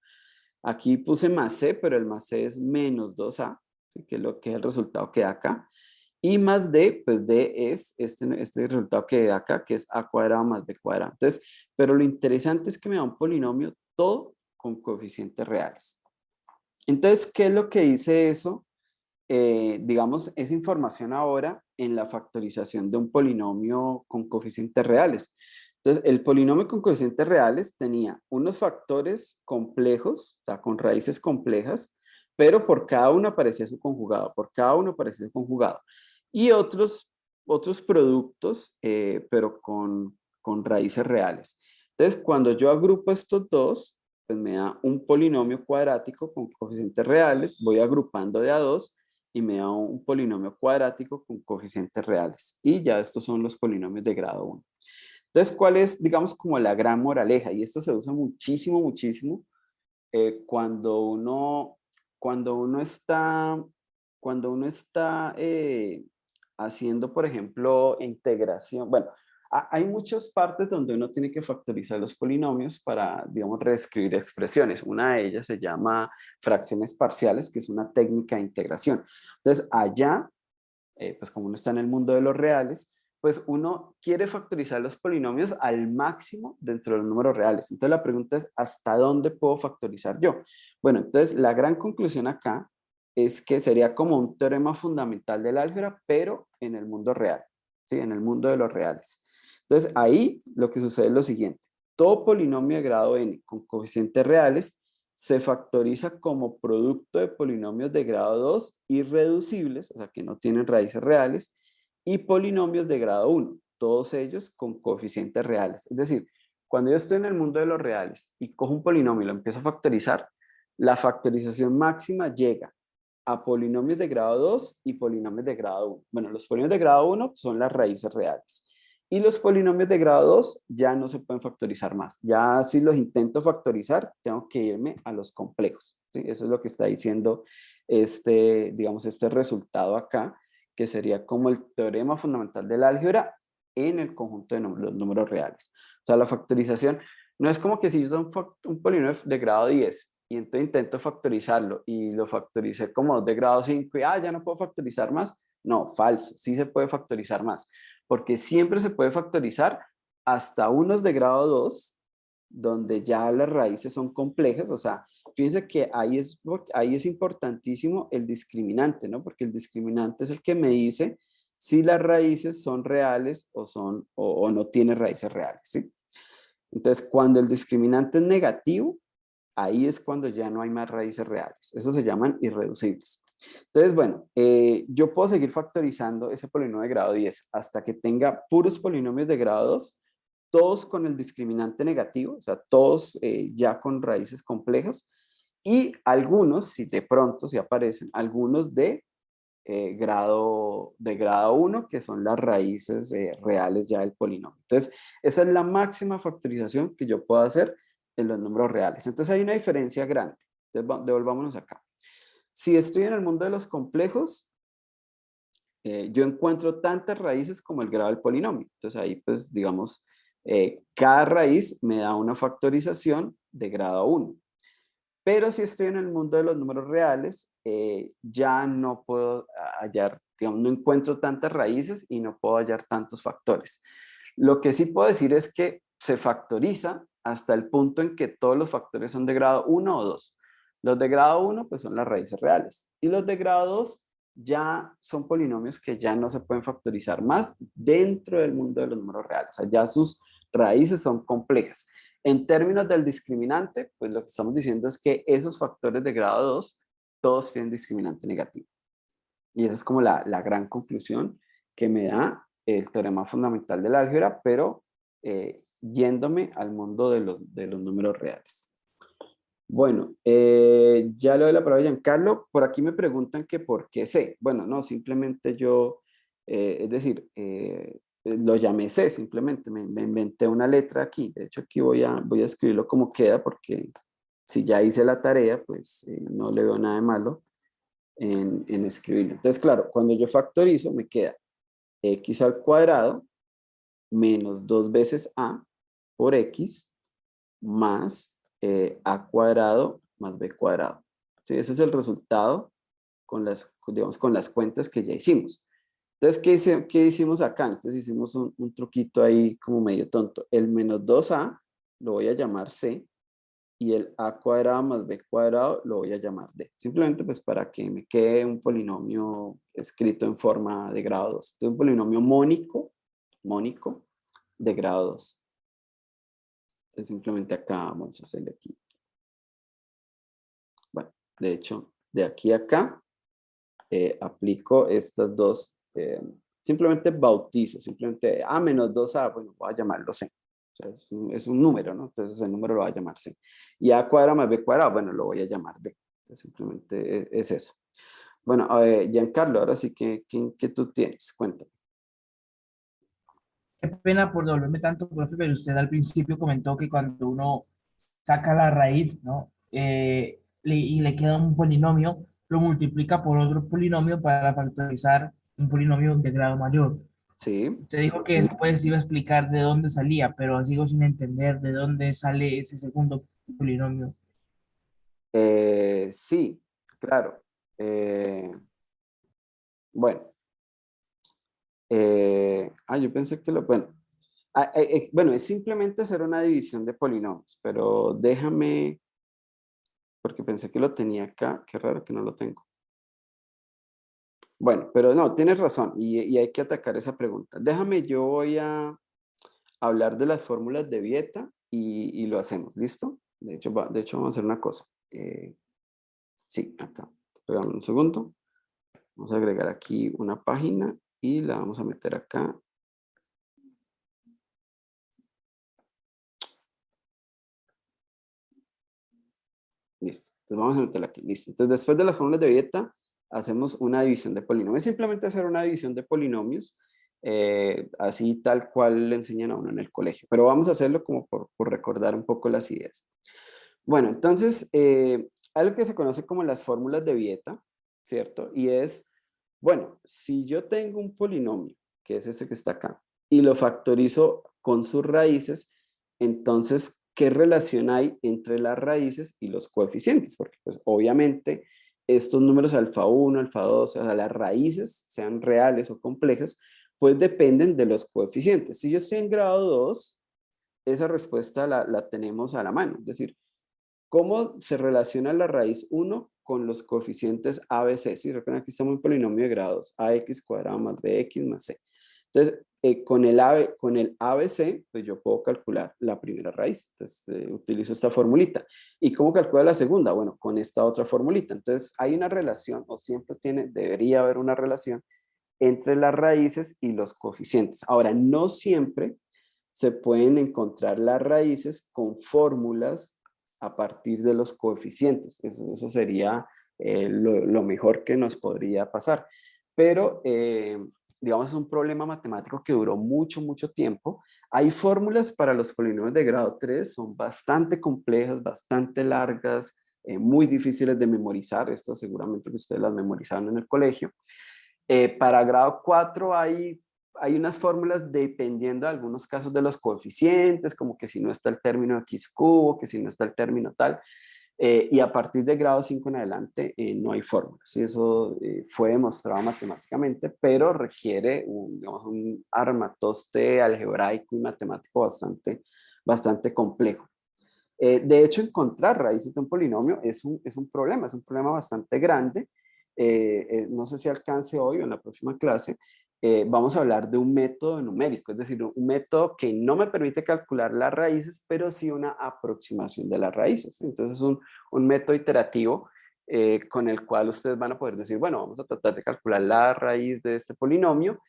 Speaker 1: aquí puse más c, pero el más c es menos 2a, ¿sí? Que es lo que es el resultado que da acá, y más d, pues d es este resultado que da acá, que es a cuadrado más b cuadrado. Entonces, pero lo interesante es que me da un polinomio todo con coeficientes reales. Entonces, ¿qué es lo que dice eso? Digamos, esa información ahora en la factorización de un polinomio con coeficientes reales. Entonces, el polinomio con coeficientes reales tenía unos factores complejos, o sea, con raíces complejas, pero por cada uno aparecía su conjugado, por cada uno aparecía su conjugado. Y otros productos, pero con raíces reales. Entonces, cuando yo agrupo estos dos, pues me da un polinomio cuadrático con coeficientes reales, voy agrupando de a dos y me da un polinomio cuadrático con coeficientes reales. Y ya estos son los polinomios de grado 1. Entonces, ¿cuál es, digamos, como la gran moraleja? Y esto se usa muchísimo, muchísimo cuando uno está, haciendo, por ejemplo, integración. Bueno, hay muchas partes donde uno tiene que factorizar los polinomios para, digamos, reescribir expresiones. Una de ellas se llama fracciones parciales, que es una técnica de integración. Entonces, allá, pues como uno está en el mundo de los reales, pues uno quiere factorizar los polinomios al máximo dentro de los números reales. Entonces la pregunta es, ¿hasta dónde puedo factorizar yo? Bueno, entonces la gran conclusión acá es que sería como un teorema fundamental del álgebra, pero en el mundo real, ¿sí? En el mundo de los reales. Entonces ahí lo que sucede es lo siguiente. Todo polinomio de grado n con coeficientes reales se factoriza como producto de polinomios de grado 2 irreducibles, o sea que no tienen raíces reales, y polinomios de grado 1, todos ellos con coeficientes reales. Es decir, cuando yo estoy en el mundo de los reales y cojo un polinomio y lo empiezo a factorizar, la factorización máxima llega a polinomios de grado 2 y polinomios de grado 1. Bueno, los polinomios de grado 1 son las raíces reales. Y los polinomios de grado 2 ya no se pueden factorizar más. Ya si los intento factorizar, tengo que irme a los complejos, ¿sí? Eso es lo que está diciendo digamos, este resultado acá, que sería como el teorema fundamental del álgebra en el conjunto de los números reales. O sea, la factorización no es como que si yo tengo un polinomio de grado 10 y entonces intento factorizarlo y lo factoricé como de grado 5 y ya no puedo factorizar más. No, falso, sí se puede factorizar más, porque siempre se puede factorizar hasta unos de grado 2, donde ya las raíces son complejas. O sea, fíjense que ahí es importantísimo el discriminante, ¿no? Porque el discriminante es el que me dice si las raíces son reales o no tiene raíces reales, ¿sí? Entonces, cuando el discriminante es negativo, ahí es cuando ya no hay más raíces reales. Eso se llaman irreducibles. Entonces, bueno, yo puedo seguir factorizando ese polinomio de grado 10 hasta que tenga puros polinomios de grado 2, todos con el discriminante negativo, o sea, todos ya con raíces complejas, y algunos, si de pronto se aparecen, algunos de grado 1, que son las raíces reales ya del polinomio. Entonces, esa es la máxima factorización que yo puedo hacer en los números reales. Entonces, hay una diferencia grande. Entonces, devolvámonos acá. Si estoy en el mundo de los complejos, yo encuentro tantas raíces como el grado del polinomio. Entonces, ahí, pues, digamos, cada raíz me da una factorización de grado 1. Pero si estoy en el mundo de los números reales, ya no puedo hallar, digamos, no encuentro tantas raíces y no puedo hallar tantos factores. Lo que sí puedo decir es que se factoriza hasta el punto en que todos los factores son de grado 1 o 2. Los de grado 1 pues son las raíces reales y los de grado 2 ya son polinomios que ya no se pueden factorizar más dentro del mundo de los números reales. O sea, ya sus raíces son complejas. En términos del discriminante, pues lo que estamos diciendo es que esos factores de grado 2 todos tienen discriminante negativo. Y esa es como la gran conclusión que me da el teorema fundamental del álgebra, pero yéndome al mundo de los números reales. Bueno, ya le doy la palabra a Giancarlo. Por aquí me preguntan que por qué C. Bueno, no, simplemente yo, es decir, lo llamé C, simplemente me inventé una letra aquí. De hecho, aquí voy a escribirlo como queda, porque si ya hice la tarea, pues no le veo nada de malo en escribirlo. Entonces, claro, cuando yo factorizo, me queda x al cuadrado menos 2 veces a por x más a cuadrado más b cuadrado. ¿Sí? Ese es el resultado con digamos, con las cuentas que ya hicimos. Entonces, ¿qué hicimos acá? Entonces hicimos un truquito ahí como medio tonto. El menos 2a lo voy a llamar c y el a cuadrado más b cuadrado lo voy a llamar d. Simplemente pues para que me quede un polinomio escrito en forma de grado 2. Entonces un polinomio mónico de grado 2. Entonces simplemente acá vamos a hacerle aquí. Bueno, de hecho, de aquí a acá aplico estas dos, simplemente bautizo, simplemente a menos 2a, bueno, voy a llamarlo c. O sea, es un número, ¿no? Entonces el número lo va a llamar C. Y A cuadrado más B cuadrado, bueno, lo voy a llamar D. Entonces, simplemente es eso. Bueno, Giancarlo, ahora sí, ¿qué tú tienes? Cuéntame.
Speaker 5: Qué pena por devolverme tanto, profe, pero usted al principio comentó que cuando uno saca la raíz, ¿no? Y le queda un polinomio, lo multiplica por otro polinomio para factorizar un polinomio de grado mayor.
Speaker 1: Sí.
Speaker 5: Usted dijo que después iba a explicar de dónde salía, pero sigo sin entender de dónde sale ese segundo polinomio.
Speaker 1: Sí, claro. Bueno, yo pensé que bueno. Bueno, es simplemente hacer una división de polinomios, pero déjame, porque pensé que lo tenía acá, qué raro que no lo tengo. Bueno, pero no, tienes razón y hay que atacar esa pregunta. Déjame, yo voy a hablar de las fórmulas de Vieta y lo hacemos, ¿listo? De hecho, vamos a hacer una cosa. Sí, acá. Espérame un segundo. Vamos a agregar aquí una página y la vamos a meter acá. Listo. Entonces vamos a meterla aquí. Listo. Entonces después de las fórmulas de Vieta, hacemos una división de polinomios. Simplemente hacer una división de polinomios, así tal cual le enseñan a uno en el colegio. Pero vamos a hacerlo como por recordar un poco las ideas. Bueno, entonces, algo que se conoce como las fórmulas de Vieta, ¿cierto? Y es, bueno, si yo tengo un polinomio, que es ese que está acá, y lo factorizo con sus raíces, entonces, ¿qué relación hay entre las raíces y los coeficientes? Porque, pues, obviamente, estos números alfa 1, alfa 2, o sea, las raíces, sean reales o complejas, pues dependen de los coeficientes. Si yo estoy en grado 2, esa respuesta la tenemos a la mano. Es decir, ¿cómo se relaciona la raíz 1 con los coeficientes ABC? Si recuerdan, aquí estamos en polinomio de grados, ax cuadrado más bx más c. Entonces, con el ABC, pues yo puedo calcular la primera raíz. Entonces, utilizo esta formulita. ¿Y cómo calculo la segunda? Bueno, con esta otra formulita. Entonces, hay una relación, o siempre debería haber una relación entre las raíces y los coeficientes. Ahora, no siempre se pueden encontrar las raíces con fórmulas a partir de los coeficientes. Eso sería lo mejor que nos podría pasar. Pero, digamos, es un problema matemático que duró mucho, mucho tiempo. Hay fórmulas para los polinomios de grado 3, son bastante complejas, bastante largas, muy difíciles de memorizar. Estas seguramente que ustedes las memorizaron en el colegio. Para grado 4 hay unas fórmulas dependiendo de algunos casos de los coeficientes, como que si no está el término x cubo, que si no está el término tal. Y a partir de grado 5 en adelante no hay fórmulas. Y eso fue demostrado matemáticamente, pero requiere digamos, un armatoste algebraico y matemático bastante complejo. De hecho, encontrar raíces de un polinomio es un problema bastante grande. No sé si alcance hoy o en la próxima clase, vamos a hablar de un método numérico, es decir, un método que no me permite calcular las raíces, pero sí una aproximación de las raíces. Entonces es un método iterativo con el cual ustedes van a poder decir, bueno, vamos a tratar de calcular la raíz de este polinomio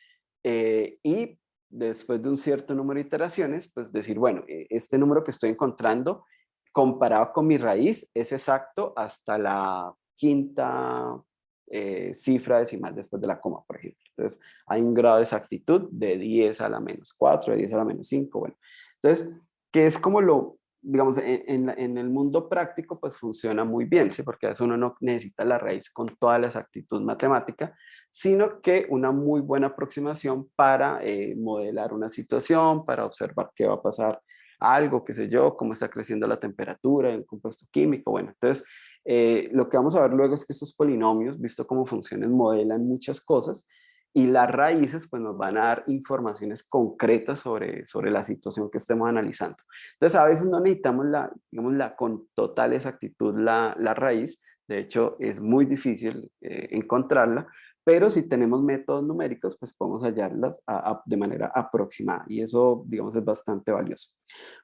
Speaker 1: y después de un cierto número de iteraciones, pues decir, bueno, este número que estoy encontrando comparado con mi raíz es exacto hasta la quinta cifra decimal después de la coma, por ejemplo. Entonces, hay un grado de exactitud de 10 a la menos 4, de 10 a la menos 5, bueno. Entonces, que es como digamos, en el mundo práctico, pues funciona muy bien, ¿sí? Porque a veces uno no necesita la raíz con toda la exactitud matemática, sino que una muy buena aproximación para modelar una situación, para observar qué va a pasar algo, qué sé yo, cómo está creciendo la temperatura en un compuesto químico. Bueno, entonces lo que vamos a ver luego es que estos polinomios, visto cómo funcionan, modelan muchas cosas y las raíces pues nos van a dar informaciones concretas sobre la situación que estemos analizando. Entonces a veces no necesitamos digamos, con total exactitud la raíz, de hecho es muy difícil encontrarla, pero si tenemos métodos numéricos, pues podemos hallarlas de manera aproximada y eso, digamos, es bastante valioso.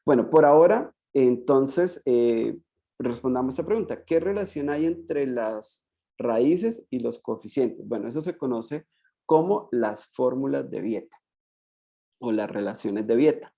Speaker 1: Bueno, por ahora, entonces, respondamos a esta pregunta. ¿Qué relación hay entre las raíces y los coeficientes? Bueno, eso se conoce como las fórmulas de Vieta o las relaciones de Vieta.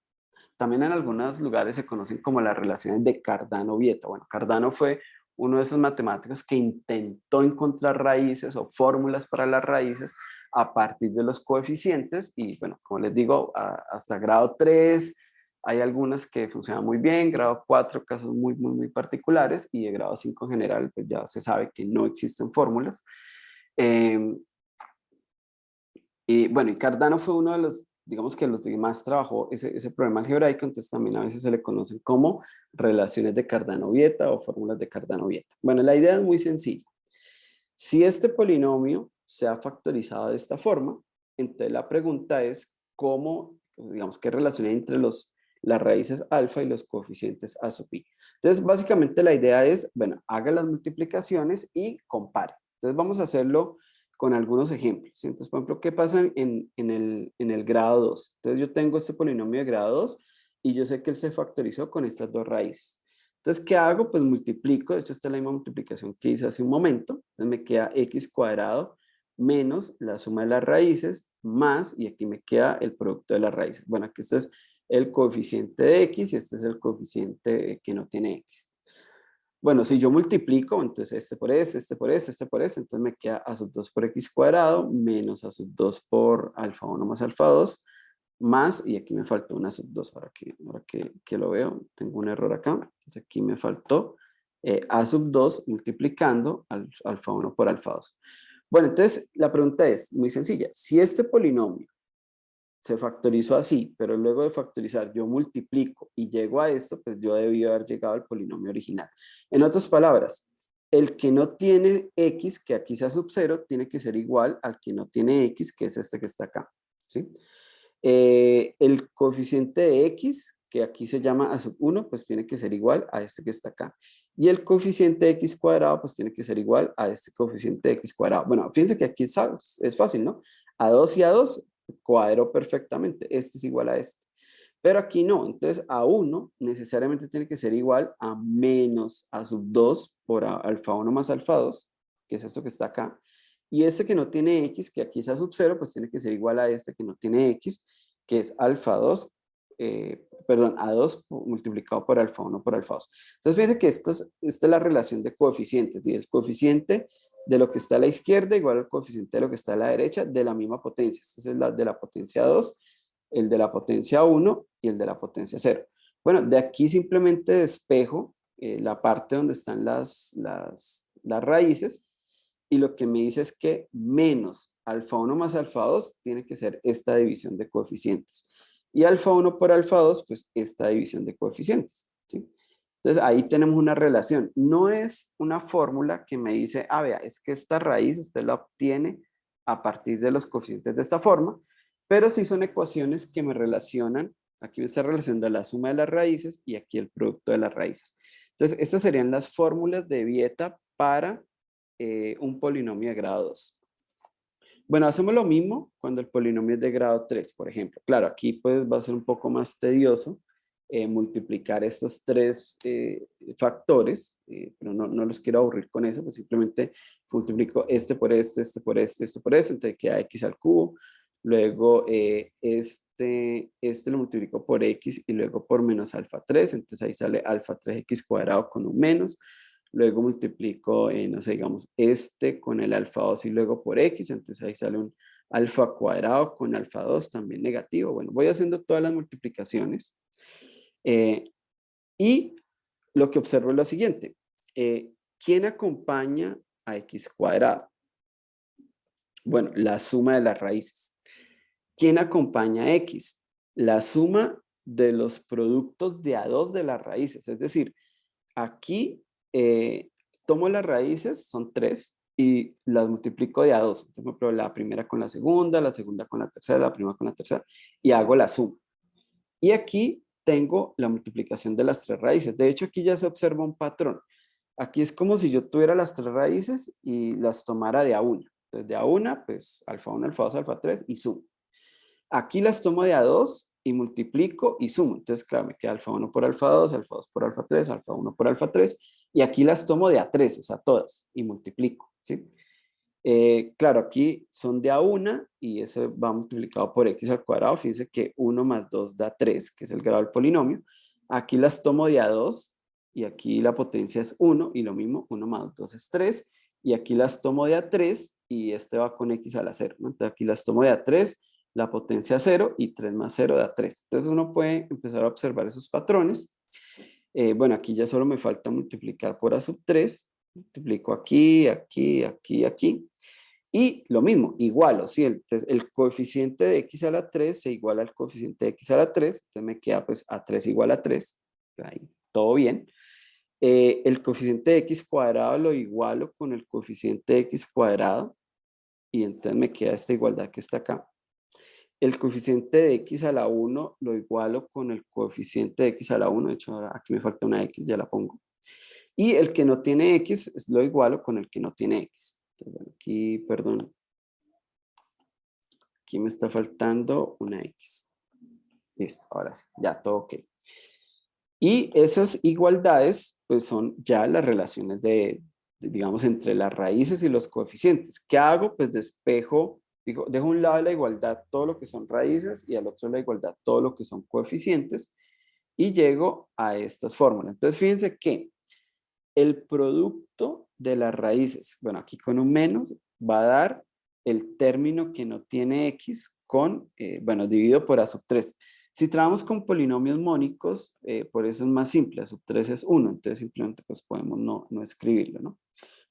Speaker 1: también en algunos lugares se conocen como las relaciones de Cardano-Vieta. Bueno, Cardano fue uno de esos matemáticos que intentó encontrar raíces o fórmulas para las raíces a partir de los coeficientes y bueno, como les digo, hasta grado 3 hay algunas que funcionan muy bien, grado 4 casos muy particulares y de grado 5 en general pues ya se sabe que no existen fórmulas. Y bueno, y Cardano fue uno de los, digamos que los que más trabajó ese problema algebraico, entonces también a veces se le conocen como relaciones de Cardano-Vieta o fórmulas de Cardano-Vieta. Bueno, la idea es muy sencilla. Si este polinomio se ha factorizado de esta forma, entonces la pregunta es cómo, digamos, qué relación hay entre las raíces alfa y los coeficientes a sub i. Entonces, básicamente la idea es, bueno, haga las multiplicaciones y compare. Entonces, vamos a hacerlo con algunos ejemplos. Entonces, por ejemplo, ¿qué pasa en el grado 2? Entonces, yo tengo este polinomio de grado 2 y yo sé que él se factorizó con estas dos raíces. Entonces, ¿qué hago? Pues multiplico, de hecho esta es la misma multiplicación que hice hace un momento, entonces me queda x cuadrado menos la suma de las raíces más, y aquí me queda el producto de las raíces. Bueno, aquí este es el coeficiente de x y este es el coeficiente que no tiene x. Bueno, si yo multiplico, entonces este por este, este por este, este por este, entonces me queda a sub 2 por x cuadrado menos a sub 2 por alfa 1 más alfa 2 más, y aquí me faltó una sub 2, ahora que lo veo, tengo un error acá, entonces aquí me faltó a sub 2 multiplicando alfa 1 por alfa 2. Bueno, entonces la pregunta es muy sencilla, si este polinomio se factorizó así, pero luego de factorizar yo multiplico y llego a esto, pues yo debí haber llegado al polinomio original. En otras palabras, el que no tiene x, que aquí sea sub 0, tiene que ser igual al que no tiene x, que es este que está acá, ¿sí? El coeficiente de x, que aquí se llama a sub 1, pues tiene que ser igual a este que está acá. Y el coeficiente de x cuadrado, pues tiene que ser igual a este coeficiente de x cuadrado. Bueno, fíjense que aquí es fácil, ¿no? A2 y A2 cuadro perfectamente. Este es igual a este. Pero aquí no. Entonces, A1 necesariamente tiene que ser igual a menos a sub 2 por alfa 1 más alfa 2, que es esto que está acá. Y este que no tiene x, que aquí es a sub 0, pues tiene que ser igual a este que no tiene x, que es alfa 2, perdón, A2 multiplicado por alfa 1 por alfa 2. Entonces, fíjense que esta es la relación de coeficientes. ¿Sí? El coeficiente de lo que está a la izquierda igual al coeficiente de lo que está a la derecha de la misma potencia. Este es el de la potencia 2, el de la potencia 1 y el de la potencia 0. Bueno, de aquí simplemente despejo la parte donde están las raíces y lo que me dice es que menos alfa 1 más alfa 2 tiene que ser esta división de coeficientes. Y alfa 1 por alfa 2, pues esta división de coeficientes. ¿Sí? Entonces ahí tenemos una relación. No es una fórmula que me dice, vea, es que esta raíz usted la obtiene a partir de los coeficientes de esta forma, pero sí son ecuaciones que me relacionan, aquí me está relacionando la suma de las raíces y aquí el producto de las raíces. Entonces estas serían las fórmulas de Vieta para un polinomio de grado 2. Bueno, hacemos lo mismo cuando el polinomio es de grado 3, por ejemplo. Claro, aquí pues va a ser un poco más tedioso multiplicar estos tres factores, pero no los quiero aburrir con eso, pues simplemente multiplico este por este, este por este, este por este, entonces queda x al cubo. Luego este lo multiplico por x y luego por menos alfa 3, entonces ahí sale alfa 3x cuadrado con un menos. Luego multiplico, no sé, digamos, este con el alfa 2 y luego por x, entonces ahí sale un alfa cuadrado con alfa 2 también negativo. Bueno, voy haciendo todas las multiplicaciones y lo que observo es lo siguiente. ¿Quién acompaña a x cuadrado? Bueno, la suma de las raíces. ¿Quién acompaña a x? La suma de los productos de A2 de las raíces. Es decir, aquí tomo las raíces, son 3, y las multiplico de A2. Entonces, la primera con la segunda con la tercera, la primera con la tercera, y hago la suma. Y aquí tengo la multiplicación de las 3 raíces. De hecho, aquí ya se observa un patrón. Aquí es como si yo tuviera las 3 raíces y las tomara de a una. Entonces, de a una, pues alfa 1, alfa 2, alfa 3 y sumo. Aquí las tomo de a 2 y multiplico y sumo. Entonces, claro, me queda alfa 1 por alfa 2, alfa 2 por alfa 3, alfa 1 por alfa 3. Y aquí las tomo de a 3, o sea, todas, y multiplico, ¿sí? Claro, aquí son de a una y eso va multiplicado por x al cuadrado. Fíjense que 1 más 2 da 3, que es el grado del polinomio. Aquí las tomo de a 2 y aquí la potencia es 1 y lo mismo, 1 más 2 es 3. Y aquí las tomo de a 3 y este va con x a la 0, ¿no? Entonces aquí las tomo de a 3, la potencia 0 y 3 más 0 da 3. Entonces uno puede empezar a observar esos patrones. Bueno, aquí ya solo me falta multiplicar por a sub 3. Multiplico aquí, aquí, aquí, aquí. Y lo mismo, igualo, ¿sí? El coeficiente de x a la 3 se iguala al coeficiente de x a la 3. Entonces me queda pues a 3 igual a 3. Ahí, todo bien. El coeficiente de x cuadrado lo igualo con el coeficiente de x cuadrado. Y entonces me queda esta igualdad que está acá. El coeficiente de x a la 1 lo igualo con el coeficiente de x a la 1. De hecho, ahora aquí me falta una x, ya la pongo. Y el que no tiene x lo igualo con el que no tiene x. Entonces, bueno, aquí, perdón. Aquí me está faltando una x. Listo, ahora sí, ya todo ok. Y esas igualdades, pues son ya las relaciones digamos, entre las raíces y los coeficientes. ¿Qué hago? Pues despejo, digo, dejo a un lado de la igualdad todo lo que son raíces y al otro de la igualdad todo lo que son coeficientes y llego a estas fórmulas. Entonces, fíjense que el producto de las raíces, bueno, aquí con un menos, va a dar el término que no tiene x con, bueno, dividido por a sub 3. Si trabajamos con polinomios mónicos, por eso es más simple, a sub 3 es 1, entonces simplemente pues podemos no escribirlo, ¿no?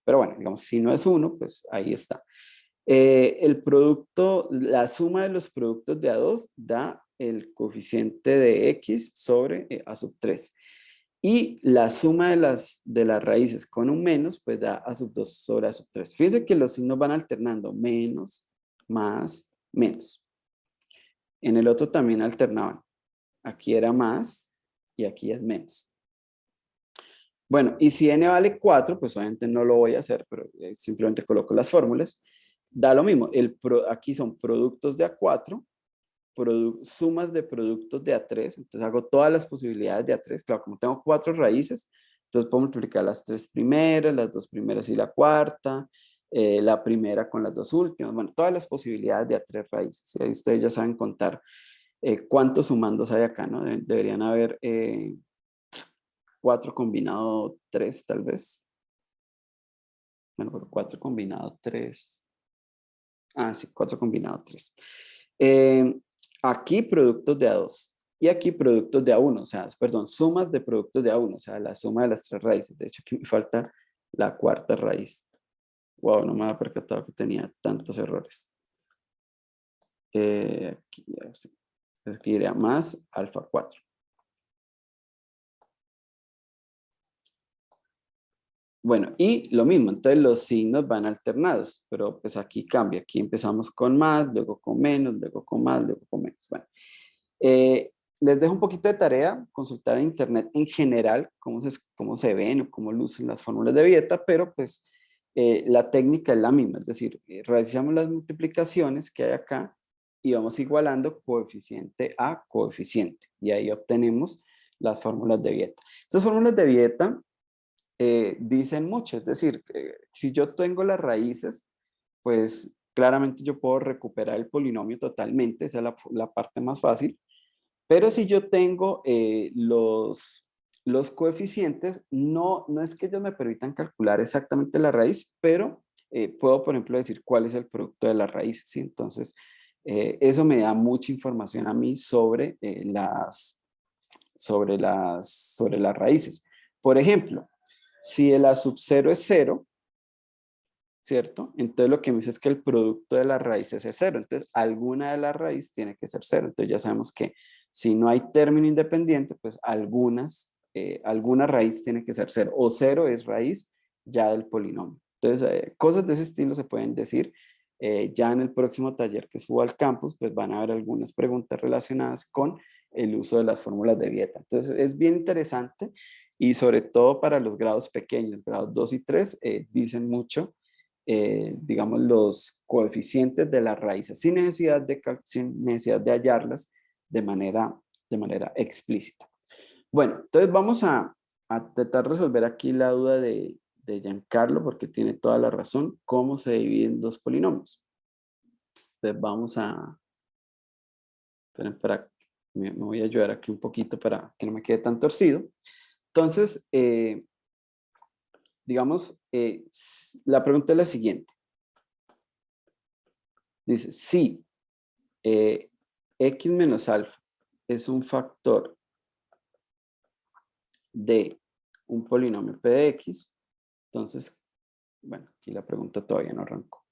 Speaker 1: Pero bueno, digamos, si no es 1, pues ahí está. El producto, la suma de los productos de A2 da el coeficiente de x sobre a sub 3. Y la suma de las raíces con un menos, pues da a sub 2 sobre a sub 3. Fíjense que los signos van alternando, menos, más, menos. En el otro también alternaban. Aquí era más y aquí es menos. Bueno, y si n vale 4, pues obviamente no lo voy a hacer, pero simplemente coloco las fórmulas. Da lo mismo, aquí son productos de A4, sumas de productos de A3, entonces hago todas las posibilidades de A3, claro, como tengo 4 raíces, entonces puedo multiplicar las 3 primeras, las 2 primeras y la cuarta, la primera con las 2 últimas, bueno, todas las posibilidades de A3 raíces, y ahí ustedes ya saben contar cuántos sumandos hay acá, ¿no? Deberían haber 4 combinado 3 tal vez. Bueno, pero 4 combinado 3. Ah, sí, 4 combinado 3. Aquí productos de A2 y aquí productos de A1, o sea, perdón, sumas de productos de A1, o sea, la suma de las 3 raíces. De hecho, aquí me falta la cuarta raíz. Wow, no me había percatado que tenía tantos errores. Aquí iría más alfa 4. Bueno, y lo mismo, entonces los signos van alternados, pero pues aquí cambia. Aquí empezamos con más, luego con menos, luego con más, luego con menos. Bueno, les dejo un poquito de tarea, consultar en internet en general cómo se ven o cómo lucen las fórmulas de Vieta, pero pues la técnica es la misma, es decir, realizamos las multiplicaciones que hay acá y vamos igualando coeficiente a coeficiente y ahí obtenemos las fórmulas de Vieta. Estas fórmulas de Vieta dicen mucho, es decir, si yo tengo las raíces, pues claramente yo puedo recuperar el polinomio totalmente, esa es la parte más fácil, pero si yo tengo los coeficientes, no es que ellos me permitan calcular exactamente la raíz, pero puedo, por ejemplo, decir cuál es el producto de las raíces, ¿sí? Entonces, eso me da mucha información a mí sobre las raíces. Por ejemplo, si el A sub 0 es 0, ¿cierto? Entonces lo que me dice es que el producto de las raíces es 0. Entonces alguna de las raíces tiene que ser 0. Entonces ya sabemos que si no hay término independiente, pues alguna raíz tiene que ser 0. O 0 es raíz ya del polinomio. Entonces cosas de ese estilo se pueden decir. Ya en el próximo taller que subo al campus, pues van a haber algunas preguntas relacionadas con el uso de las fórmulas de Vieta. Entonces es bien interesante y sobre todo para los grados pequeños, grados 2 y 3, dicen mucho, digamos, los coeficientes de las raíces sin necesidad de hallarlas de manera explícita. Bueno, entonces vamos a tratar de resolver aquí la duda de de Giancarlo, porque tiene toda la razón, cómo se dividen dos polinomios. Entonces vamos a... Esperen, me voy a ayudar aquí un poquito para que no me quede tan torcido. Entonces, digamos, la pregunta es la siguiente. Dice, si x menos alfa es un factor de un polinomio p de x, entonces, bueno, aquí la pregunta todavía no arrancó.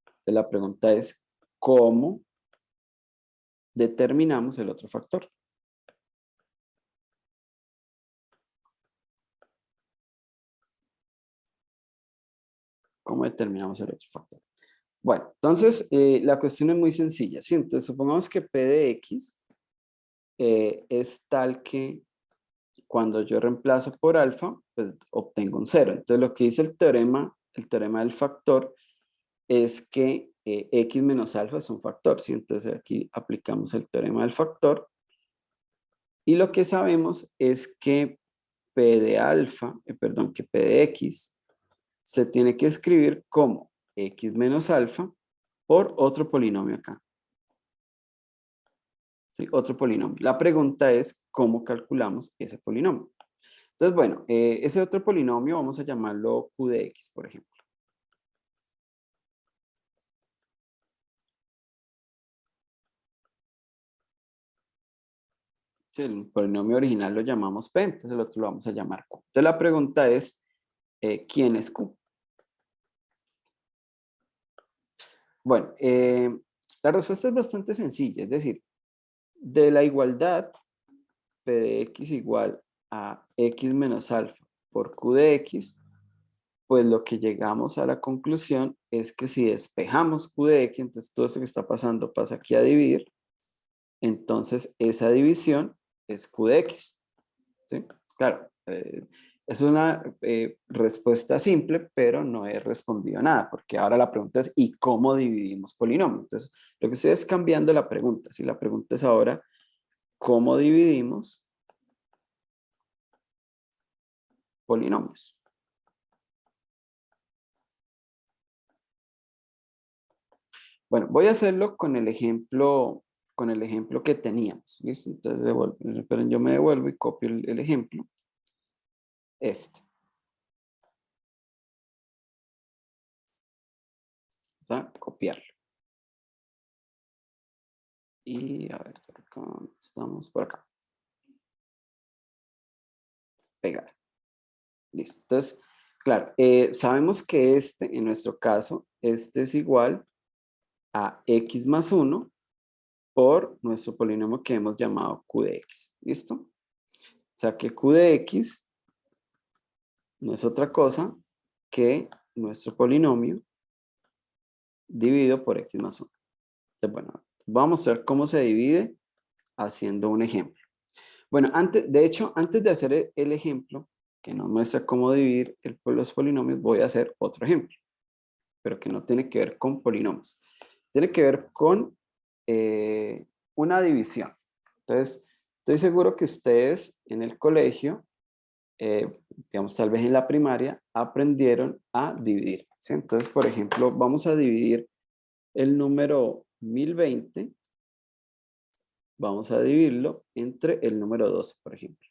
Speaker 1: Entonces, la pregunta es, ¿cómo determinamos el otro factor? ¿Cómo determinamos el otro factor? Bueno, entonces la cuestión es muy sencilla, ¿sí? Entonces supongamos que P de X es tal que cuando yo reemplazo por alfa, pues obtengo un 0. Entonces lo que dice el teorema del factor es que X menos alfa es un factor, ¿sí? Entonces aquí aplicamos el teorema del factor y lo que sabemos es que P de alfa, que P de X se tiene que escribir como X menos alfa por otro polinomio acá. ¿Sí? Otro polinomio. La pregunta es cómo calculamos ese polinomio. Entonces, bueno, ese otro polinomio vamos a llamarlo Q de X, por ejemplo. Sí, el polinomio original lo llamamos P, entonces el otro lo vamos a llamar Q. Entonces la pregunta es, ¿quién es Q? Bueno, la respuesta es bastante sencilla, es decir, de la igualdad P de X igual a X menos alfa por Q de X, pues lo que llegamos a la conclusión es que si despejamos Q de X, entonces todo eso que está pasando pasa aquí a dividir, entonces esa división es Q de X. ¿Sí? Claro, es una respuesta simple, pero no he respondido a nada, porque ahora la pregunta es, ¿y cómo dividimos polinomios? Entonces, lo que estoy es cambiando la pregunta. Si la pregunta es ahora, ¿cómo dividimos polinomios? Bueno, voy a hacerlo con el ejemplo que teníamos. ¿Listo? Entonces, esperen, yo me devuelvo y copio el ejemplo. O sea, copiarlo. Y a ver, estamos por acá. Pegar. Listo. Entonces, claro, sabemos que en nuestro caso, es igual a x más 1 por nuestro polinomio que hemos llamado q de x. ¿Listo? O sea que q de x no es otra cosa que nuestro polinomio dividido por x más 1. Entonces, bueno, vamos a ver cómo se divide haciendo un ejemplo. Bueno, de hecho, antes de hacer el ejemplo, que nos muestra cómo dividir los polinomios, voy a hacer otro ejemplo, pero que no tiene que ver con polinomios. Tiene que ver con una división. Entonces, estoy seguro que ustedes en el colegio, digamos tal vez en la primaria, aprendieron a dividir. ¿Sí? Entonces, por ejemplo, vamos a dividir el número 1020. Vamos a dividirlo entre el número 12, por ejemplo.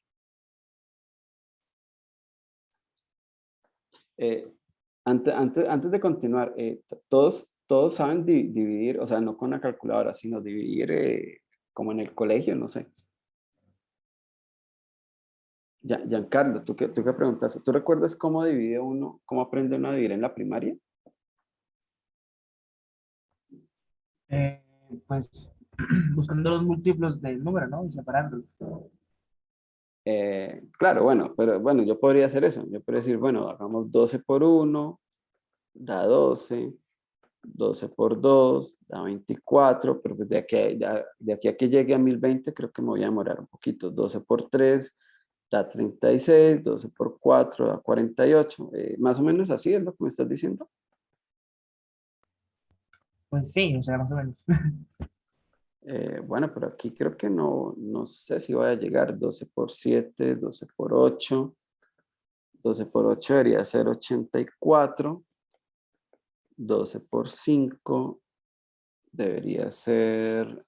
Speaker 1: Antes de continuar, todos saben dividir, o sea, no con la calculadora, sino dividir como en el colegio, no sé. Giancarlo, ¿tú qué preguntaste? ¿Tú recuerdas cómo divide uno, cómo aprende uno a dividir en la primaria?
Speaker 5: Pues buscando los múltiplos del número, ¿no? Y separándolos.
Speaker 1: Claro, bueno, pero bueno, yo podría hacer eso. Yo podría decir, bueno, hagamos 12 por 1, da 12. 12 por 2 da 24, pero pues de aquí a que llegue a 1020 creo que me voy a demorar un poquito. 12 por 3 da 36, 12 por 4 da 48. Más o menos así es lo que me estás diciendo.
Speaker 5: Pues sí, o sea, más o menos.
Speaker 1: Bueno, pero aquí creo que no sé si voy a llegar. 12 por 7, 12 por 8, 12 por 8 debería ser 84. 12 por 5 debería ser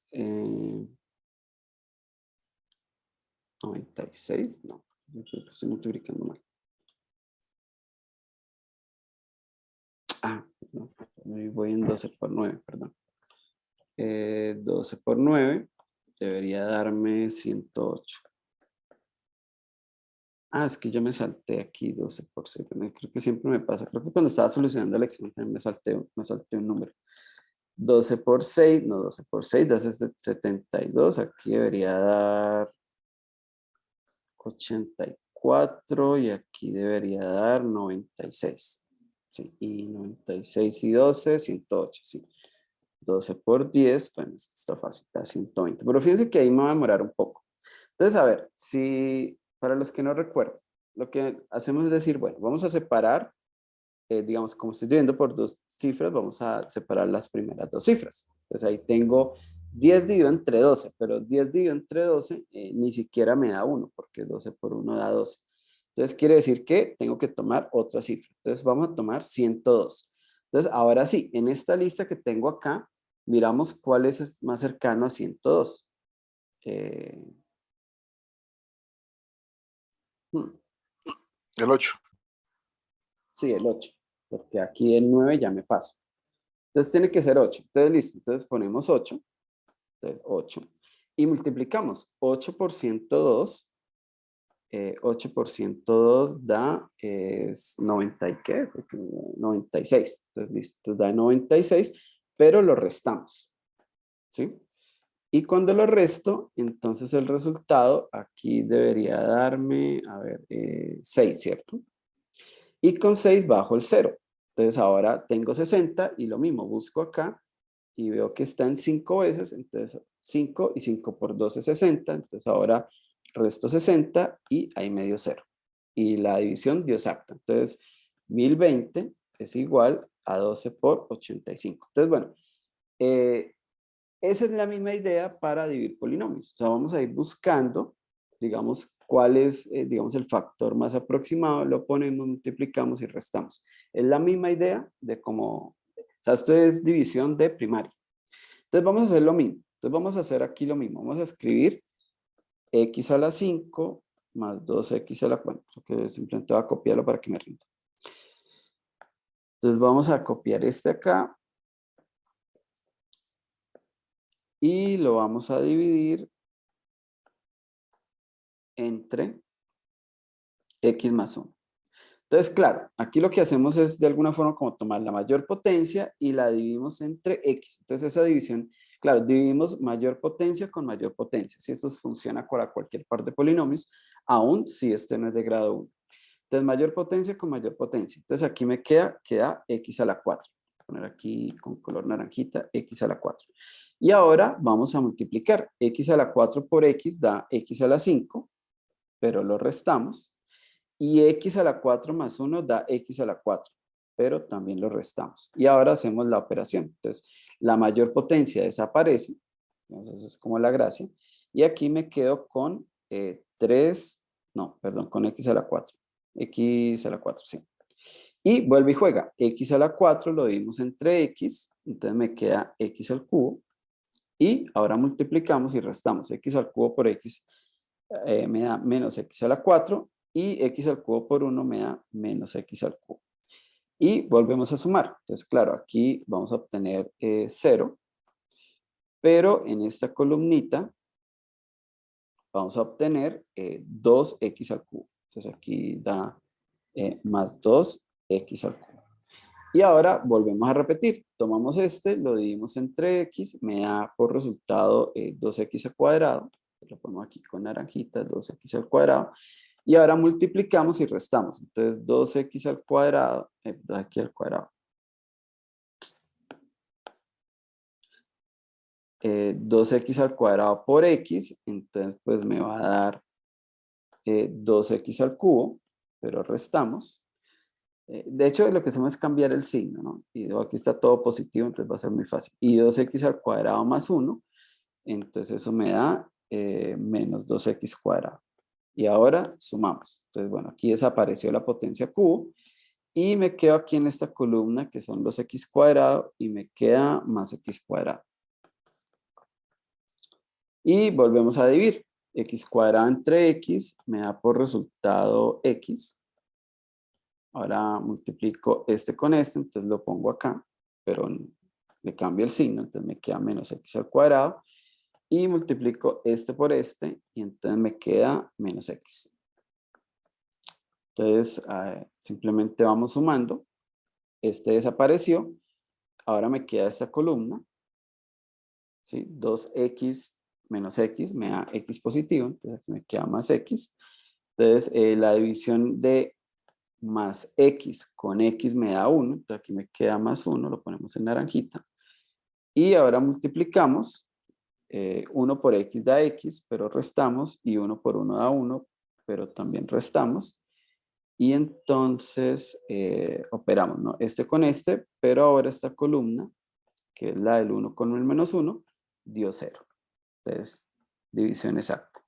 Speaker 1: 96. No, yo creo que estoy multiplicando mal. No, voy en 12 por 9, perdón. 12 por 9 debería darme 108. Es que yo me salté aquí 12 por 6. Creo que siempre me pasa. Creo que cuando estaba solucionando la lección también me salté un número. 12 por 6, no, 12 por 6 da 72. Aquí debería dar 84 y aquí debería dar 96. Sí, y 96 y 12, 108, sí. 12 por 10, bueno, esto está fácil, da 120. Pero fíjense que ahí me va a demorar un poco. Entonces, a ver, si para los que no recuerdan, lo que hacemos es decir, bueno, vamos a separar, digamos, como estoy dividiendo por dos cifras, vamos a separar las primeras dos cifras. Entonces ahí tengo 10 dividido entre 12, pero 10 dividido entre 12 ni siquiera me da 1, porque 12 por 1 da 12. Entonces quiere decir que tengo que tomar otra cifra. Entonces vamos a tomar 102. Entonces ahora sí, en esta lista que tengo acá, miramos cuál es más cercano a 102.
Speaker 3: El 8.
Speaker 1: Sí, el 8, porque aquí el 9 ya me paso. Entonces tiene que ser 8. Entonces listo, entonces ponemos 8. Entonces 8. Y multiplicamos 8 por 102. 8 por 102 da 90 y qué? 96. Entonces listo, entonces da 96, pero lo restamos. ¿Sí? Y cuando lo resto, entonces el resultado aquí debería darme, a ver, 6, ¿cierto? Y con 6 bajo el 0. Entonces ahora tengo 60 y lo mismo, busco acá y veo que está en 5 veces. Entonces 5 y 5 por 2 es 60. Entonces ahora resto 60 y ahí medio 0. Y la división dio exacta. Entonces 1020 es igual a 12 por 85. Entonces bueno, esa es la misma idea para dividir polinomios. O sea, vamos a ir buscando, digamos, cuál es, digamos, el factor más aproximado, lo ponemos, multiplicamos y restamos. Es la misma idea de cómo, o sea, esto es división de primaria. Entonces vamos a hacer lo mismo. Entonces vamos a hacer aquí lo mismo. Vamos a escribir x a la 5 más 2x a la 4. Creo que simplemente voy a copiarlo para que me rinda. Entonces vamos a copiar este acá. Y lo vamos a dividir entre x más 1. Entonces, claro, aquí lo que hacemos es de alguna forma como tomar la mayor potencia y la dividimos entre x. Entonces esa división, claro, dividimos mayor potencia con mayor potencia. Si esto funciona para cualquier par de polinomios, aún si este no es de grado 1. Entonces mayor potencia con mayor potencia. Entonces aquí me queda x a la 4. Voy a poner aquí con color naranjita, x a la 4. Y ahora vamos a multiplicar. X a la 4 por x da x a la 5, pero lo restamos. Y x a la 4 más 1 da x a la 4, pero también lo restamos. Y ahora hacemos la operación. Entonces, la mayor potencia desaparece. Entonces, es como la gracia. Y aquí me quedo con 3, no, perdón, con x a la 4. X a la 4, sí. Y vuelve y juega. X a la 4 lo dividimos entre x. Entonces me queda x al cubo. Y ahora multiplicamos y restamos. X al cubo por x me da menos x a la 4 y x al cubo por 1 me da menos x al cubo. Y volvemos a sumar. Entonces, claro, aquí vamos a obtener 0, pero en esta columnita vamos a obtener 2x al cubo. Entonces aquí da más 2x al cubo. Y ahora volvemos a repetir. Tomamos este, lo dividimos entre x, me da por resultado 2x al cuadrado. Lo pongo aquí con naranjita, 2x al cuadrado. Y ahora multiplicamos y restamos. Entonces 2x al cuadrado, aquí al cuadrado. 2x al cuadrado por x, entonces pues me va a dar 2x al cubo, pero restamos. De hecho, lo que hacemos es cambiar el signo, ¿no? Y aquí está todo positivo, entonces va a ser muy fácil. Y 2x al cuadrado más 1, entonces eso me da menos 2x cuadrado. Y ahora sumamos. Entonces, bueno, aquí desapareció la potencia cubo. Y me quedo aquí en esta columna que son los x cuadrado y me queda más x cuadrado. Y volvemos a dividir. X cuadrado entre x me da por resultado x. Ahora multiplico este con este, entonces lo pongo acá, pero le cambio el signo, entonces me queda menos x al cuadrado. Y multiplico este por este y entonces me queda menos x. Entonces simplemente vamos sumando. Este desapareció. Ahora me queda esta columna. ¿Sí? 2x menos x me da x positivo. Entonces aquí me queda más x. Entonces la división de más x con x me da 1. Entonces aquí me queda más 1. Lo ponemos en naranjita. Y ahora multiplicamos. 1 por x da x, pero restamos. Y 1 por 1 da 1, pero también restamos. Y entonces operamos, ¿no? Este con este, pero ahora esta columna, que es la del 1 con el menos 1, dio 0. Entonces, división exacta.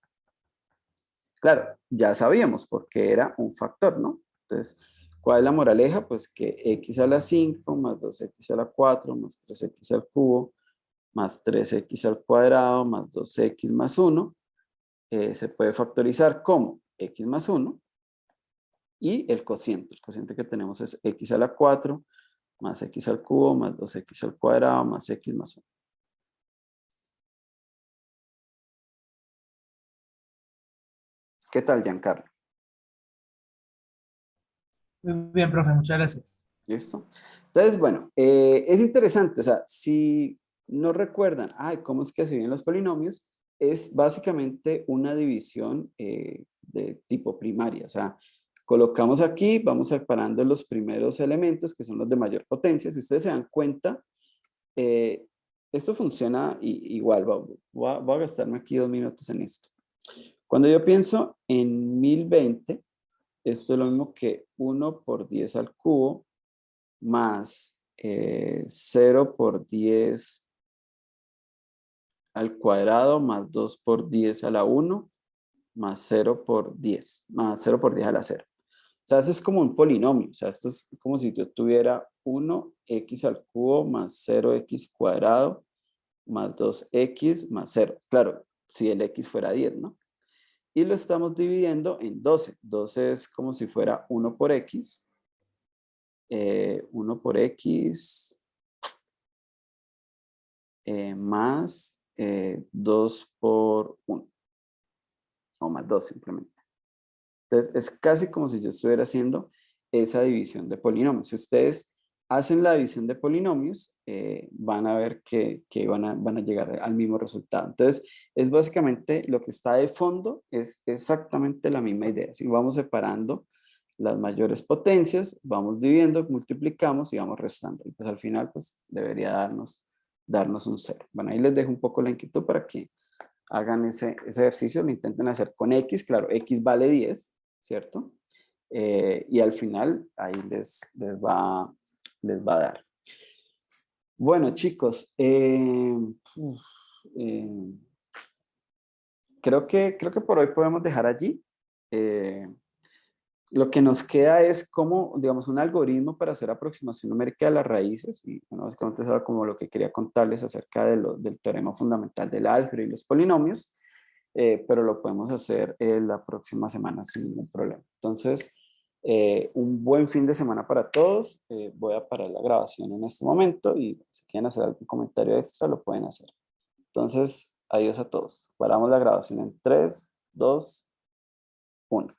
Speaker 1: Claro, ya sabíamos porque era un factor, ¿no? Entonces, ¿cuál es la moraleja? Pues que x a la 5 más 2x a la 4 más 3x al cubo más 3x al cuadrado más 2x más 1 se puede factorizar como x más 1 y el cociente que tenemos es x a la 4 más x al cubo más 2x al cuadrado más x más 1. ¿Qué tal, Giancarlo?
Speaker 5: Muy bien, profe, muchas gracias.
Speaker 1: ¿Listo? Entonces, bueno, es interesante, o sea, si no recuerdan, ay, ¿cómo es que se vienen los polinomios? Es básicamente una división de tipo primaria, o sea, colocamos aquí, vamos separando los primeros elementos que son los de mayor potencia. Si ustedes se dan cuenta, esto funciona igual, voy a gastarme aquí 2 minutos en esto. Cuando yo pienso en 1020, esto es lo mismo que 1 por 10 al cubo más 0 por 10 al cuadrado más 2 por 10 a la 1 más 0 por 10, más 0 por 10 a la 0. O sea, esto es como un polinomio, o sea, esto es como si yo tuviera 1x al cubo más 0x cuadrado más 2x más 0. Claro, si el x fuera 10, ¿no? Y lo estamos dividiendo en 12. 12 es como si fuera 1 por x. 1 por x más 2 por 1. O más 2 simplemente. Entonces es casi como si yo estuviera haciendo esa división de polinomios. Si ustedes hacen la división de polinomios, van a ver que van a llegar al mismo resultado. Entonces es básicamente lo que está de fondo, es exactamente la misma idea. Si vamos separando las mayores potencias, vamos dividiendo, multiplicamos y vamos restando. Y pues al final pues debería darnos un 0. Bueno, ahí les dejo un poco la inquietud para que hagan ese ejercicio, lo intenten hacer con x, claro, x vale 10, ¿cierto? Y al final ahí les va a dar. Bueno, chicos, creo que por hoy podemos dejar allí. Lo que nos queda es como, digamos, un algoritmo para hacer aproximación numérica de las raíces. Y bueno, básicamente eso era como lo que quería contarles acerca del teorema fundamental del álgebra y los polinomios. Pero lo podemos hacer la próxima semana sin ningún problema. Entonces, un buen fin de semana para todos. Voy a parar la grabación en este momento y si quieren hacer algún comentario extra lo pueden hacer. Entonces, adiós a todos. Paramos la grabación en 3, 2, 1.